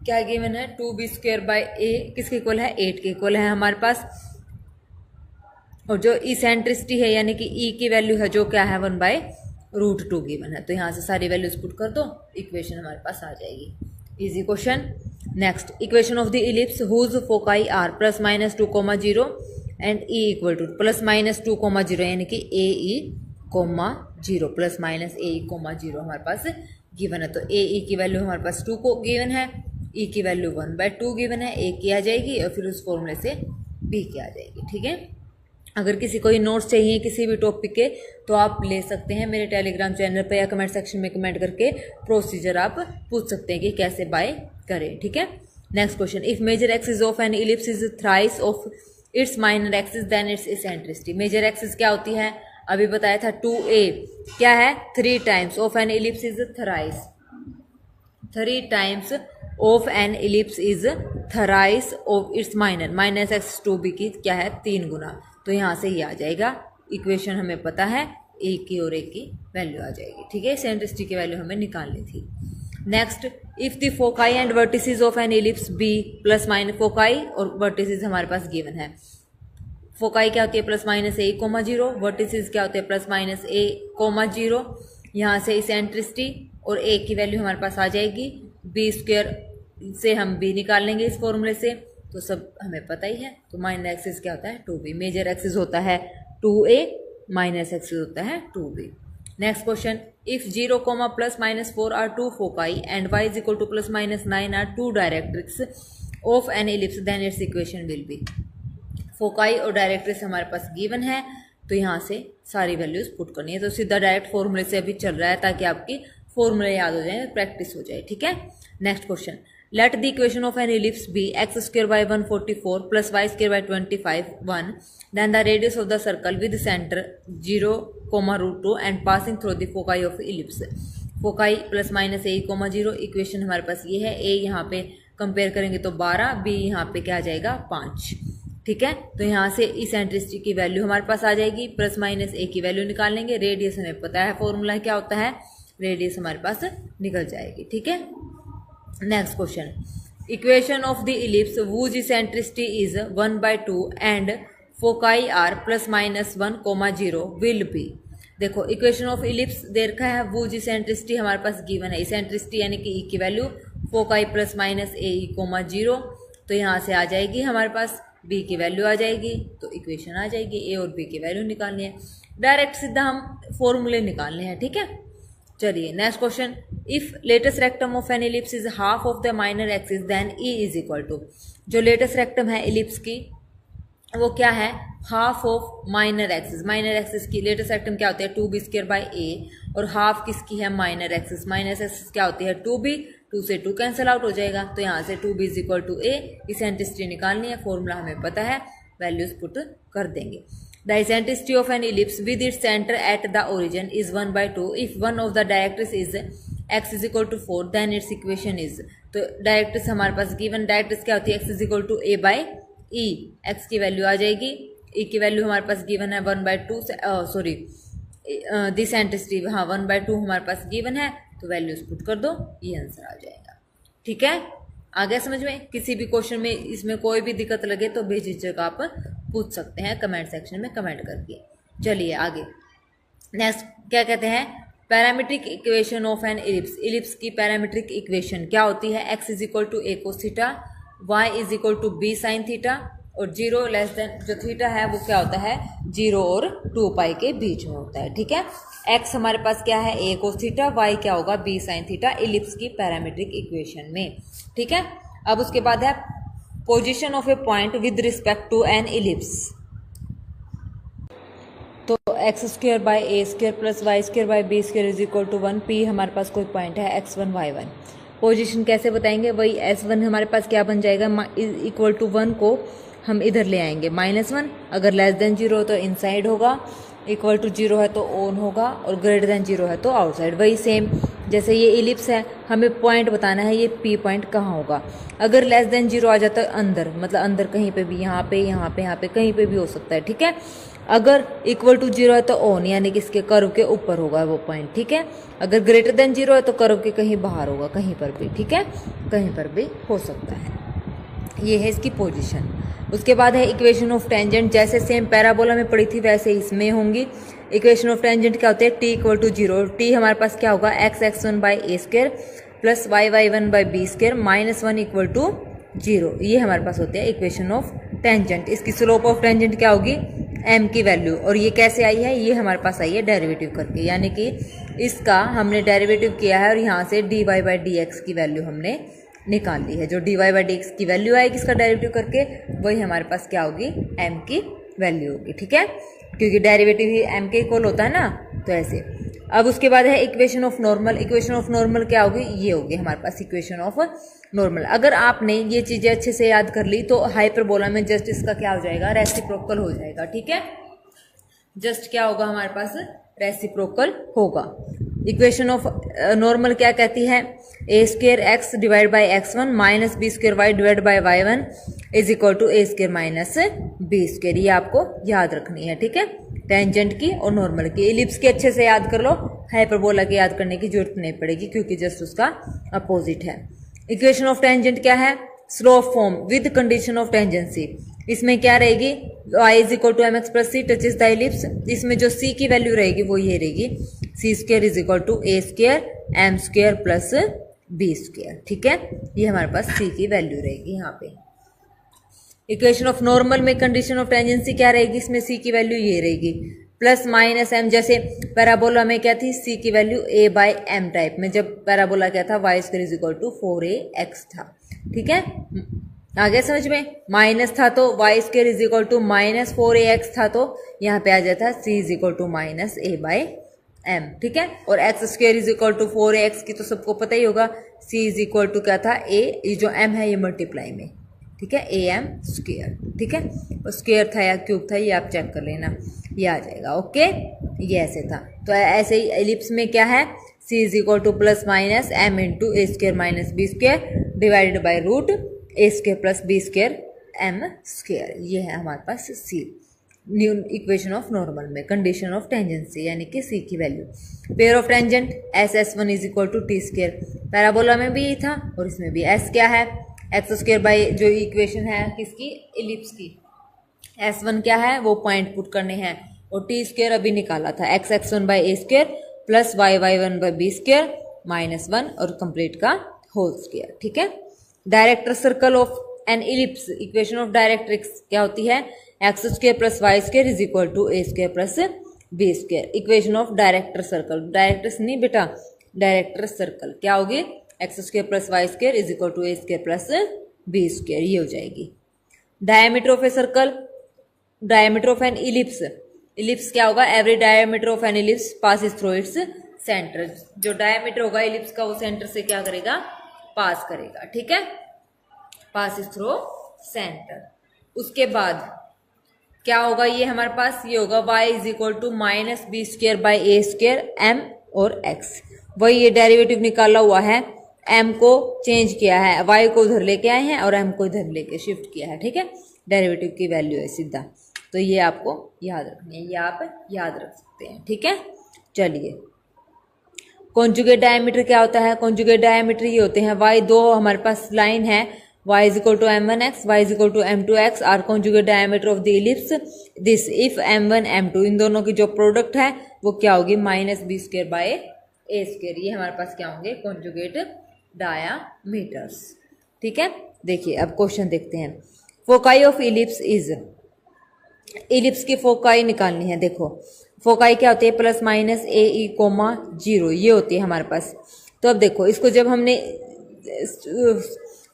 A: क्या गिवन है? 2b स्क्वायर बाई ए किसके इक्वल है? 8 के इक्वल है हमारे पास। और जो इसेंट्रिसिटी है यानी कि ई की वैल्यू है जो क्या है? 1/√2 गिवन है। तो यहाँ से सारी वैल्यूज पुट कर दो, इक्वेशन हमारे पास आ जाएगी। Easy question. Next, equation of the ellipse whose foci are plus minus 2,0 and e equal to plus minus 2,0 यानी कि a e comma 0 plus minus a e comma 0 हमारे पास गिवन है। तो ए ई की वैल्यू हमारे पास 2 को गिवन है, ई की वैल्यू 1/2 गिवन है, ए की आ जाएगी और फिर उस फॉर्मूले से बी की आ जाएगी, ठीक है। अगर किसी को ये नोट्स चाहिए किसी भी टॉपिक के तो आप ले सकते हैं मेरे टेलीग्राम चैनल पे या कमेंट सेक्शन में कमेंट करके प्रोसीजर आप पूछ सकते हैं कि कैसे बाय करें, ठीक है। Next question, if major axis of an ellipse is thrice of its minor axis then its eccentricity. Major axis क्या होती है, अभी बताया था 2a क्या है 3 times of an ellipse is thrice, 3 times of an ellipse is thrice of its minor, minus x 2b की क्या है 3 गुना। तो यहाँ से ये आ जाएगा, इक्वेशन हमें पता है a की और a की वैल्यू आ जाएगी, ठीक है। इसेंट्रिसिटी की वैल्यू हमें निकालनी थी। Next, if the foci and vertices of an ellipse be plus minus, foci और वर्टिसेस हमारे पास गिवन है। फोकाई क्या होती है प्लस माइनस a, 0, वर्टिसेस क्या होते हैं प्लस माइनस a, 0। यहाँ से इसेंट्रिसिटी और a की वैल्यू हमारे पास आ जाएगी, b स्क्वायर से हम b निकाल लेंगे इस फॉर्मूले से, तो सब हमें पता ही है। तो माइनर एक्सिस क्या होता है 2b, मेजर एक्सिस होता है 2a, माइनस एक्सिस होता है 2b। Next question, if 0, plus minus 4 are 2 foci and y is equal to plus minus 9 are 2 directrix of an ellipse then its equation will be. Foci और डायरेक्ट्रिक्स हमारे पास गिवन है, तो यहाँ से सारी वैल्यूज पुट करनी है। तो सीधा डायरेक्ट फॉर्मूले से अभी चल रहा है ताकि आपकी फॉर्मूले याद हो जाए, प्रैक्टिस हो जाए, ठीक है। Next question, let the equation of an ellipse be x square by 144 plus y square by 25 1, then the radius of the circle with center 0, √2 and passing through the foci of ellipse। foci plus minus a, 0, equation हमारे पास ये है। a यहाँ पे कंपेयर करेंगे तो 12, b यहाँ पे क्या आ जाएगा 5, ठीक है। तो यहाँ से इसेंट्रिसिटी की वैल्यू हमारे पास आ जाएगी, प्लस माइनस a की वैल्यू निकाल लेंगे, रेडियस हमें पता है फॉर्मूला क्या होता है, रेडियस हमारे पास निकल जाएगी, ठीक है। Next question, equation of the ellipse whose eccentricity is 1/2 and foci are plus minus 1, 0 will be। देखो इक्वेशन ऑफ इलिप्स दे रखा है, whose eccentricity हमारे पास गिवन है, इसेंट्रिसिटी यानी कि e की value, foci plus minus a, 0, तो यहाँ से आ जाएगी हमारे पास b की वैल्यू आ जाएगी, तो इक्वेशन आ जाएगी, a और b की वैल्यू निकालनी है। डायरेक्ट सीधा हम फॉर्मूले निकालने हैं, ठीक है। चलिए next question, if latus rectum of an ellipse is half of the minor axis then e is equal to. जो लेटेस्ट रेक्टम है इलिप्स की वो क्या है, half of minor axis. Minor axis की लेटेस्ट रेक्टम क्या होती है 2b स्क्वायर बाई a, और हाफ किसकी है माइनर एक्सिस। माइनर एक्सिस क्या होती है 2b, 2 से 2 कैंसिल आउट हो जाएगा, तो यहाँ से 2b is equal to a, eccentricity निकालनी है, फॉर्मूला हमें पता है, वैल्यूज पुट कर देंगे। The eccentricity of an ellipse with its center at the origin is 1/2 if one of the directrix is x is equal to 4 then its equation is। तो डायरेक्ट्रिक्स हमारे पास गिवन, डायरेक्ट्रिक्स क्या होती है x is equal to a by e, x की वैल्यू आ जाएगी, e की वैल्यू हमारे पास गिवन है 1/2, सॉरी द इसेंट्रिसिटी हाँ 1/2 हमारे पास गिवन है, तो वैल्यूज पुट कर दो, ये आंसर आ जाएगा, ठीक है। आ गया समझ में, किसी भी क्वेश्चन में इसमें कोई भी दिक्कत लगे तो बेझिझक आप पूछ सकते हैं कमेंट सेक्शन में कमेंट करके। चलिए आगे, नेक्स्ट क्या कहते हैं, parametric equation of an ellipse. Ellipse की पैरामीट्रिक इक्वेशन क्या होती है, x is equal to a cos theta, y is equal to b sign theta, और 0 लेस देन जो थीटा है वो क्या होता है 0 और 2 पाई के बीच में होता है, ठीक है। x हमारे पास क्या है a कोस थीटा, y क्या होगा b साइन थीटा, इलिप्स की पैरामीट्रिक इक्वेशन में, ठीक है। अब उसके बाद है position of a point with respect to an ellipse. तो x square by a square plus y square by b square is equal to 1, P हमारे पास कोई पॉइंट है x1 y1। पोजीशन कैसे बताएंगे, वही s1 हमारे पास क्या बन जाएगा, इक्वल टू 1 को हम इधर ले आएंगे -1, अगर लेस देन 0 तो इनसाइड होगा, इक्वल टू 0 है तो ऑन होगा, और ग्रेटर देन 0 है तो आउटसाइड। वही सेम जैसे ये इलिप्स है, हमें पॉइंट बताना है ये पी पॉइंट कहाँ होगा। अगर लेस देन 0 आ जाता है अंदर, मतलब अंदर कहीं पे भी, यहाँ पे यहाँ पे यहाँ पे कहीं पे भी हो सकता है, ठीक है। अगर इक्वल टू 0 है तो ऑन, यानी कि इसके कर्व के ऊपर होगा वो पॉइंट, ठीक है। अगर ग्रेटर देन 0 है तो कर्व के कहीं बाहर होगा, कहीं पर भी, ठीक है, कहीं पर भी हो सकता है। ये है इसकी पोजीशन। उसके बाद है इक्वेशन ऑफ टेंजेंट, जैसे सेम पैराबोला में पड़ी थी वैसे इसमें होंगी। इक्वेशन ऑफ टेंजेंट क्या होते हैं, t इक्वल टू 0, t हमारे पास क्या होगा x1 by a square plus y1 by b square -1 equal to 0, ये हमारे पास होते हैं इक्वेशन ऑफ टेंजेंट। इसकी स्लोप ऑफ टेंजेंट क्या होगी m की वैल्यू, और ये कैसे आई है, ये हमारे पास आई है डेरिवेटिव करके, यानी कि इसका हमने डेरिवेटिव किया है और यहाँ से dy बाई dx की वैल्यू हमने निकाल ली है। जो dy बाई dx की वैल्यू आएगी इसका डेरिवेटिव करके, वही हमारे पास क्या होगी m की वैल्यू होगी, ठीक है, क्योंकि डेरिवेटिव ही m के इक्वल होता है ना, तो ऐसे। अब उसके बाद है equation of normal. Equation of normal क्या होगी, ये होगी हमारे पास इक्वेशन ऑफ नॉर्मल। अगर आपने ये चीजें अच्छे से याद कर ली तो हाइपरबोला में जस्ट इसका क्या हो जाएगा, रेसिप्रोकल हो जाएगा, ठीक है, जस्ट क्या होगा हमारे पास, रेसिप्रोकल होगा। इक्वेशन ऑफ नॉर्मल क्या कहती है, a square x divide by x1 minus b square y divide by y1 is equal to a square minus b square. ये आपको याद रखनी है, ठीक है, टेंजेंट की और नॉर्मल की। एलिप्स के अच्छे से याद कर लो, हाइपरबोला की याद करने की जरूरत नहीं पड़ेगी क्योंकि जस्ट उसका अपोजिट है। इक्वेशन ऑफ टेंजेंट क्या है, slope form with condition of tangency. इसमें क्या रहेगी, y is equal to m x plus c touch is the ellipse. इसमें जो c की वैल्यू रहेगी वो ये रहेगी, c square is equal to a square m square plus b square, ठीक है, ये हमारे पास c की वैल्यू रहेगी यहाँ पे। इक्वेशन ऑफ नॉर्मल में कंडीशन ऑफ टेंजेंसी क्या रहेगी, इसमें c की वैल्यू ये रहेगी प्लस माइनस m। जैसे पैराबोला में क्या थी, c की value a by m type में, जब पैराबोला क्या था, y square is equal to 4ax था, ठीक है, आगे समझ में। माइनस था तो y square is equal to minus 4ax था, तो यहाँ पे आ जाता है c is equal to minus a by m, ठीक है। और x square is equal to 4ax की तो सबको पता ही होगा, c इज इक्वल टू क्या था, a, ये जो m है ये मल्टीप्लाई में, ठीक है, ए एम स्क्वायर, ठीक है, और स्क्वायर था या क्यूब था ये आप चेक कर लेना, ये आ जाएगा, ओके, ये ऐसे था। तो ऐसे ही एलिप्स में क्या है, c is equal to plus minus m into a square minus b square divided by root a square plus b square m square, ये है हमारे पास c। New equation of normal में कंडीशन ऑफ टेंजेंसी यानी कि c की value. Pair of tangent s s one is equal to T square, parabola में भी ये था और इसमें भी। s क्या है, एक्स स्क्वायर बाई जो इक्वेशन है किसकी, एलिप्स की, s1 क्या है, वो पॉइंट पुट करने हैं, और टी स्क्वायर अभी निकाला था, x x one by a square plus y y one by b square minus 1 और कंप्लीट का होल स्क्वायर, ठीक है। Director circle of an ellipse, equation of directrix क्या होती है, x square plus y square is equal to a square plus b square. Equation of director circle, directors नहीं बेटा, डायरेक्टर सर्कल क्या होगी, x square plus y square is equal to a square plus b square, ये हो जाएगी। Diameter of a circle, diameter of an ellipse, ellipse क्या होगा, every diameter of an ellipse passes through its centre. जो डायमीटर होगा इलिप्स का वो सेंटर से क्या करेगा, पास करेगा, ठीक है, पासिस थ्रू सेंटर। उसके बाद क्या होगा, ये हमारे पास ये होगा y is equal to minus b square by a square m और x। वही ये डेरिवेटिव निकाला हुआ है, m को चेंज किया है, y को उधर लेके आए हैं और m को इधर लेके शिफ्ट किया है, ठीक है, डेरिवेटिव की वैल्यू है सीधा। तो ये आपको याद रखनी है, ये आप याद रख सकते हैं, ठीक है। चलिए, कॉन्जुगेट डायमीटर क्या होता है, कॉन्जुगेट डायमीटर ये होते हैं, y दो हमारे पास लाइन है, y is equal to m1x, y is equal to m2x are conjugate diameter of the ellipse this if m1 m2, इन दोनों की जो प्रोडक्ट है वो क्या होगी, minus b square by a square. ये हमारे पास क्या होंगे, कॉन्जुगेट डायामीटर्स, ठीक है। देखिए अब क्वेश्चन देखते हैं, foci of ellipse is, ellipse की फोकाई निकालनी है। देखो फोकाई क्या होती है, plus minus a e comma 0, ये होती है हमारे पास। तो अब देखो इसको जब हमने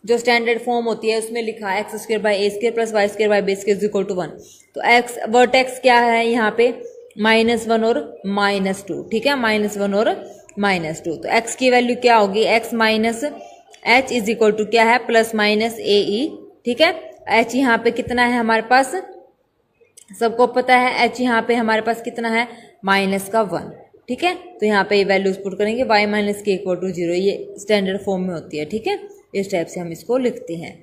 A: जो स्टैंडर्ड फॉर्म होती है उसमें लिखा x square by a square plus y square by b square equal to 1, तो एक्स वर्टेक्स क्या है यहाँ पे, -1 और -2, ठीक है, -1 और -2। तो x की वैल्यू क्या होगी, x minus h is equal to क्या है, प्लस माइनस ए ई, ठीक है। h यहाँ पे कितना है हमारे पास, सबको पता है h यहाँ पे हमारे पास कितना है, -1, ठीक है। तो यहाँ पे ये वैल्यूज पुट करेंगे, y minus k equal to 0, ये स्टैंडर्ड फॉर्म में होती है, ठीक है, इस टाइप से हम इसको लिखते हैं।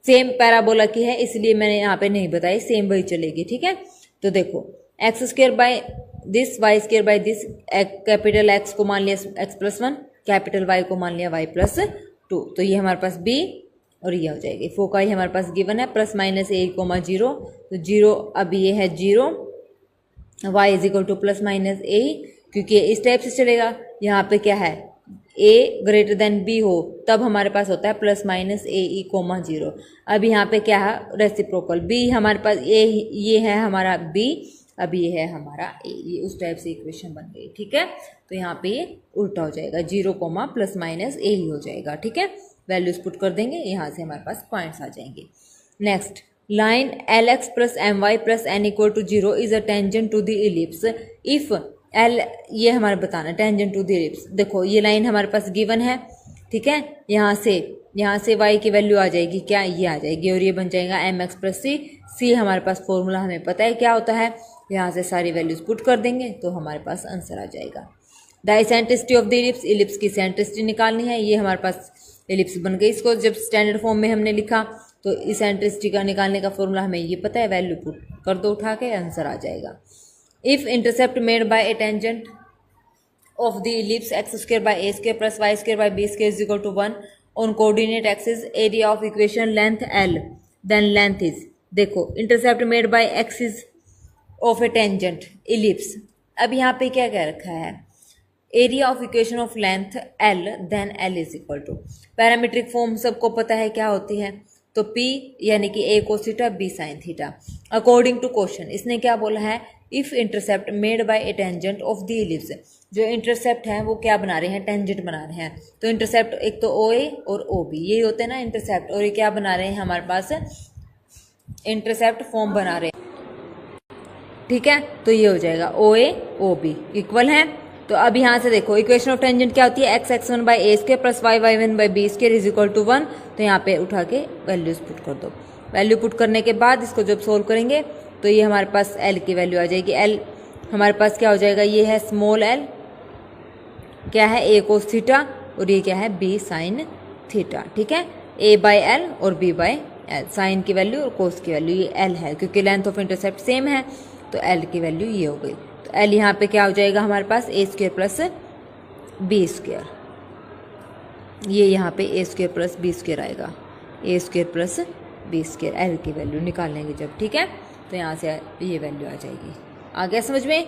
A: सेम पैराबोला की है इसलिए मैंने यहाँ पे नहीं बताई, सेम वही चलेगी, ठीक है। तो देखो x square by this y square by this, capital x को मान लिया एक्स प्लस 1, कैपिटल वाई को मान लिया वाई प्लस 2, तो ये हमारे पास b और ये हो जाएगी। फोकाई हमारे पास गिवन है प्लस माइनस ए कोमा 0, तो 0 अब ये है 0, y is equal to plus minus a, क्योंकि इस टाइप से चलेगा। यहाँ पे क्या है, a ग्रेटर देन b हो तब हमारे पास होता है plus minus a e comma 0। अब यहाँ पे क्या है, रेसिप्रोकल, b हमारे पास a, ये है हमारा b, अब ये है हमारा a, ये उस टाइप से इक्वेशन बन गई, ठीक है। तो यहाँ पे ये उल्टा हो जाएगा, 0 कोमा प्लस माइनस ए ही हो जाएगा, ठीक है। वैल्यूज पुट कर देंगे, यहाँ से हमारे पास पॉइंट्स आ जाएंगे। Next line l x plus m y plus n equal to 0 is a tangent to the ellipse if l, ये हमारे बताना टेंजेंट टू द इलिप्स। देखो ये लाइन हमारे पास गिवन है, ठीक है, यहाँ से y की वैल्यू आ जाएगी, क्या ये आ जाएगी और ये बन जाएगा एम एक्स प्लस सी हमारे पास फॉर्मूला हमें पता है क्या होता है, यहाँ से सारी वैल्यूज पुट कर देंगे तो हमारे पास आंसर आ जाएगा। The eccentricity of the ellipse, ellipse की एसेंट्रिसिटी निकालनी है, ये हमारे पास इलिप्स बन गई। इसको जब स्टैंडर्ड फॉर्म में हमने लिखा तो एसेंट्रिसिटी का निकालने का फॉर्मूला हमें ये पता है, वैल्यू पुट कर दो उठा के, आंसर आ जाएगा। If intercept made by a tangent of the ellipse x square by a square plus y square by b square is equal to 1 on coordinate axis area of equation length L, then length is, देखो intercept made by x is of a tangent ellipse। अब यहाँ पे क्या क्या रखा है, area of equation of length L then L is equal to, parametric form सबको पता है क्या होती है, तो P यानी कि A cos theta B sin theta. According to question इसने क्या बोला है, if intercept made by a tangent of the ellipse, जो इंटरसेप्ट है वो क्या बना रहे हैं, टेंजेंट बना रहे हैं। तो इंटरसेप्ट एक तो OA और OB ये होते हैं ना इंटरसेप्ट, और ये क्या बना रहे हैं हमारे पास, इंटरसेप्ट फॉर्म बना रहे हैं, ठीक है। तो ये हो जाएगा OA OB इक्वल है। तो अब यहाँ से देखो इक्वेशन ऑफ टेंजेंट क्या होती है, x1 by a square plus y1 by b square is equal to 1। तो यहाँ पे उठा के वैल्यूज पुट कर दो, वैल्यू पुट करने के बाद इसको जब सोल्व करेंगे तो ये हमारे पास L की वैल्यू आ जाएगी। L हमारे पास क्या हो जाएगा, ये है स्मॉल l, क्या है A cos थीटा और ये क्या है B sin थीटा, ठीक है। A बाई L और B बाई L, साइन की वैल्यू और कोस की वैल्यू ये L है, क्योंकि लेंथ ऑफ इंटरसेप्ट सेम है तो L की वैल्यू ये हो गई। तो L यहाँ पे क्या हो जाएगा हमारे पास A square plus B square, ये यहाँ पे A square plus B square आएगा, A square plus B square L की वैल्यू निकाल लेंगे जब, ठीक है। तो यहाँ से ये वैल्यू आ जाएगी। आ गया समझ में,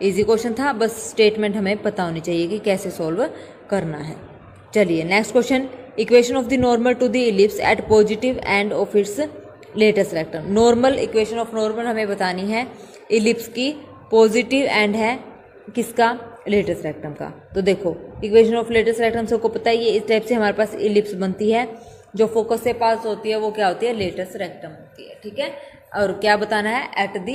A: इजी क्वेश्चन था, बस स्टेटमेंट हमें पता होनी चाहिए कि कैसे सॉल्व करना है। चलिए next question, equation of the normal to the ellipse at positive end of its latus rectum. Normal, equation of normal हमें बतानी है इलिप्स की, पॉजिटिव एंड है किसका, लेटेस्ट रेक्टम का। तो देखो इक्वेशन ऑफ लेटेस्ट रेक्टम सबको पता है, ये इस टाइप से हमारे पास इलिप्स बनती है, जो फोकस से पास होती है वो क्या होती है, लेटेस्ट रेक्टम होती है, ठीक है। और क्या बताना है, एट द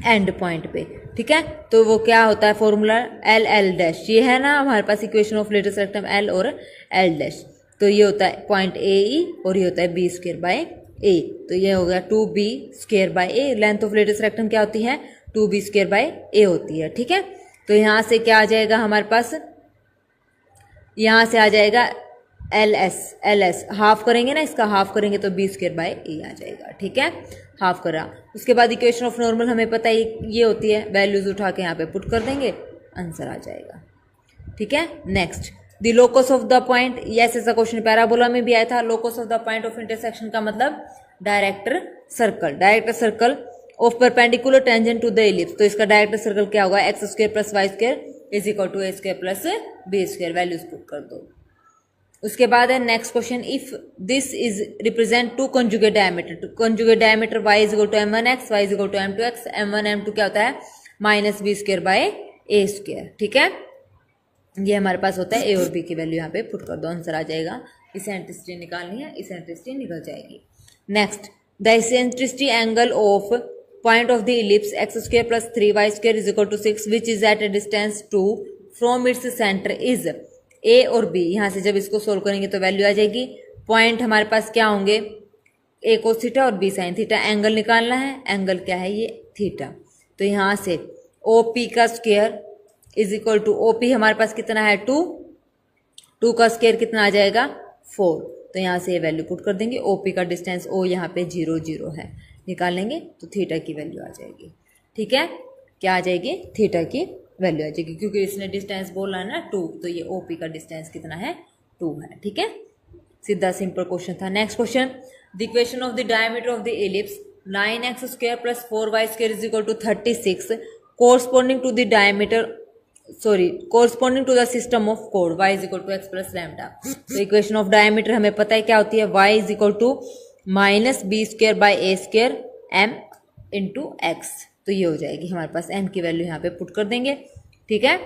A: एंड पॉइंट पे, ठीक है। तो वो क्या होता है फॉर्मूला, एल एल डैश, ये है ना हमारे पास equation of latus rectum L और एल डैश। तो ये होता है पॉइंट ए ई और ये होता है बी स्क्वायर बाय ए। तो ये हो गया 2b square by A. Length of latus rectum क्या होती है, 2b स्क्वायर बाय ए होती है, ठीक है। तो यहाँ से क्या आ जाएगा हमारे पास, यहाँ से आ जाएगा एल एस हाफ करेंगे ना, इसका हाफ करेंगे तो बी स्क्वायर बाय ए आ जाएगा, ठीक है, हाफ करा। उसके बाद इक्वेशन ऑफ नॉर्मल हमें पता है ये होती है, वैल्यूज उठा के यहाँ पे पुट कर देंगे, आंसर आ जाएगा, ठीक है। Next, the locus of the point, yes ऐसा क्वेश्चन पैराबोला में भी आया था। Locus of the point of intersection का मतलब director circle of perpendicular tangent to the ellipse. तो इसका डायरेक्टर सर्कल क्या होगा, x square plus y square is equal to a square plus b square, values put कर दो। उसके बाद है next question, if this is represent two conjugate diameter, conjugate diameter y is equal to m1x, y is equal to m2x, m1 m2 क्या होता है minus b square by a square, ठीक है। ये हमारे पास होता है ए और बी की वैल्यू यहाँ पे पुट कर दो, आंसर आ जाएगा। इसेंट्रिसिटी निकालनी है, इसेंट्रिसिटी निकल जाएगी। Next, the eccentricity angle of point of the ellipse x square plus 3y square is equal to 6 which is at a distance 2 from its centre is a और बी। यहाँ से जब इसको सोल्व करेंगे तो वैल्यू आ जाएगी। पॉइंट हमारे पास क्या होंगे, ए कोस थीटा और बी साइन थीटा। एंगल निकालना है, एंगल क्या है ये थीटा। तो यहाँ से ओ पी का square is equal to, o p हमारे पास कितना है 2 का स्क्वायर कितना आ जाएगा 4। तो यहाँ से ये वैल्यू पुट कर देंगे। ओ पी का डिस्टेंस ओ यहाँ पे 0 0 है, निकाल लेंगे तो थीटा की वैल्यू आ जाएगी, ठीक है। क्या आ जाएगी, थीटा की वैल्यू आ जाएगी, क्योंकि इसने डिस्टेंस बोला है ना 2, तो ये ओपी का डिस्टेंस कितना है 2 है, ठीक है। सीधा सिंपल क्वेश्चन था। Next question, the equation of the diameter of the ellipse 9x square plus 4y square is equal to 36 corresponding to the diameter, corresponding to the system of कोड y is equal to x plus lambda. तो इक्वेशन ऑफ डायमीटर हमें पता है क्या होती है, y is equal to minus b square by a square m into x. तो ये हो जाएगी हमारे पास, m की वैल्यू यहाँ पे पुट कर देंगे, ठीक है।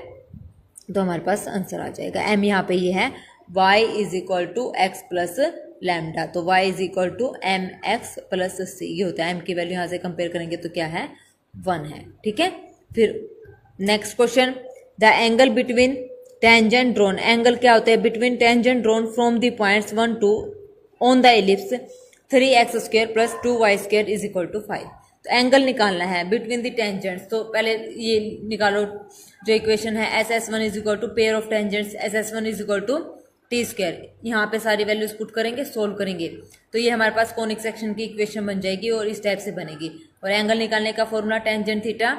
A: तो हमारे पास आंसर आ जाएगा। m यहाँ पे ये है y is equal to x plus lambda. तो y is equal to m x plus c, ये होता है। m की वैल्यू यहाँ से कंपेयर करेंगे तो क्या है, 1 है। ठीक है, फिर next question, the angle between tangent drawn, angle क्या होता है between tangent drawn from the points 1 2 on the ellipse 3x² plus 2y² is equal to 5। तो एंगल निकालना है बिटवीन द टेंजेंट्स। तो पहले ये निकालो जो इक्वेशन है, SS1 is equal to pair of tangents SS1 is equal to t²। यहाँ पे सारी वैल्यूज पुट करेंगे, सोल्व करेंगे, तो ये हमारे पास कॉनिक सेक्शन की इक्वेशन बन जाएगी और इस टाइप से बनेगी। और एंगल निकालने का formula tangent theta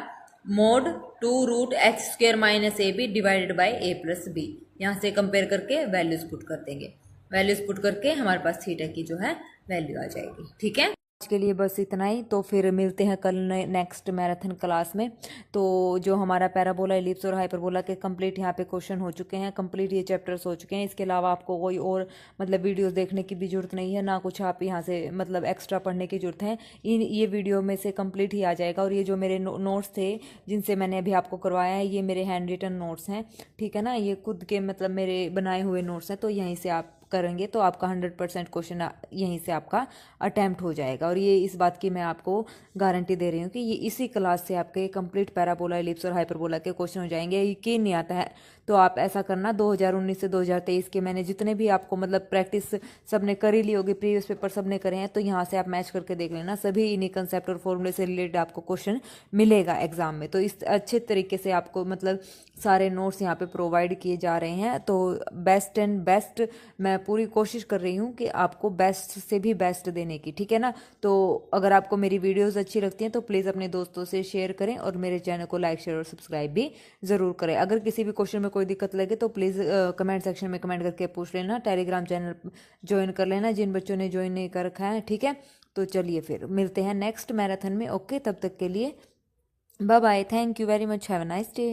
A: mode 2√h² minus AB divided by a plus b। यहाँ से कंपेयर करके वैल्यूज पुट कर देंगे, वैल्यूज पुट करके हमारे पास थीटा की जो है वैल्यू आ जाएगी। ठीक है, आज के लिए बस इतना ही। तो फिर मिलते हैं कल नेक्स्ट मैराथन क्लास में। तो जो हमारा पैराबोला, एलिप्स और हाइपरबोला के कंप्लीट यहाँ पे क्वेश्चन हो चुके हैं, कंप्लीट ये चैप्टर्स हो चुके हैं। इसके अलावा आपको कोई और मतलब वीडियोस देखने की भी जरूरत नहीं है, ना कुछ आप यहाँ से मतलब एक्स्ट्रा पढ़ने की जरूरत है। ये वीडियो में से कंप्लीट ही आ जाएगा। और ये जो मेरे नोट्स थे जिनसे मैंने अभी आपको करवाया है, ये मेरे हैंड रिटन नोट्स हैं। ठीक है ना, ये खुद के मतलब मेरे बनाए हुए नोट्स हैं। तो यहीं से आप करेंगे तो आपका 100% क्वेश्चन यहीं से आपका अटैम्प्ट हो जाएगा। और ये इस बात की मैं आपको गारंटी दे रही हूँ कि ये इसी क्लास से आपके कंप्लीट पैराबोला, एलिप्स और हाइपरबोला के क्वेश्चन हो जाएंगे। यकीन नहीं आता है तो आप ऐसा करना, 2019 से 2023 के मैंने जितने भी आपको मतलब प्रैक्टिस सबने कर ही ली होगी, प्रीवियस पेपर सबने करे हैं, तो यहाँ से आप मैच करके देख लेना। सभी इन्हीं कंसेप्ट और फॉर्मूले से रिलेटेड आपको क्वेश्चन मिलेगा एग्जाम में। तो इस अच्छे तरीके से आपको मतलब सारे नोट्स यहाँ पे प्रोवाइड किए जा रहे हैं। तो बेस्ट एंड बेस्ट मैं पूरी कोशिश कर रही हूँ कि आपको बेस्ट से भी बेस्ट देने की। ठीक है ना, तो अगर आपको मेरी वीडियोस अच्छी लगती हैं तो प्लीज़ अपने दोस्तों से शेयर करें और मेरे चैनल को लाइक, शेयर और सब्सक्राइब भी ज़रूर करें। अगर किसी भी क्वेश्चन में कोई दिक्कत लगे तो प्लीज़ कमेंट सेक्शन में कमेंट करके पूछ लेना। टेलीग्राम चैनल ज्वाइन कर लेना जिन बच्चों ने ज्वाइन नहीं कर रखा है। ठीक है, तो चलिए फिर मिलते हैं नेक्स्ट मैराथन में। ओके, तब तक के लिए bye bye, thank you very much, have a nice day.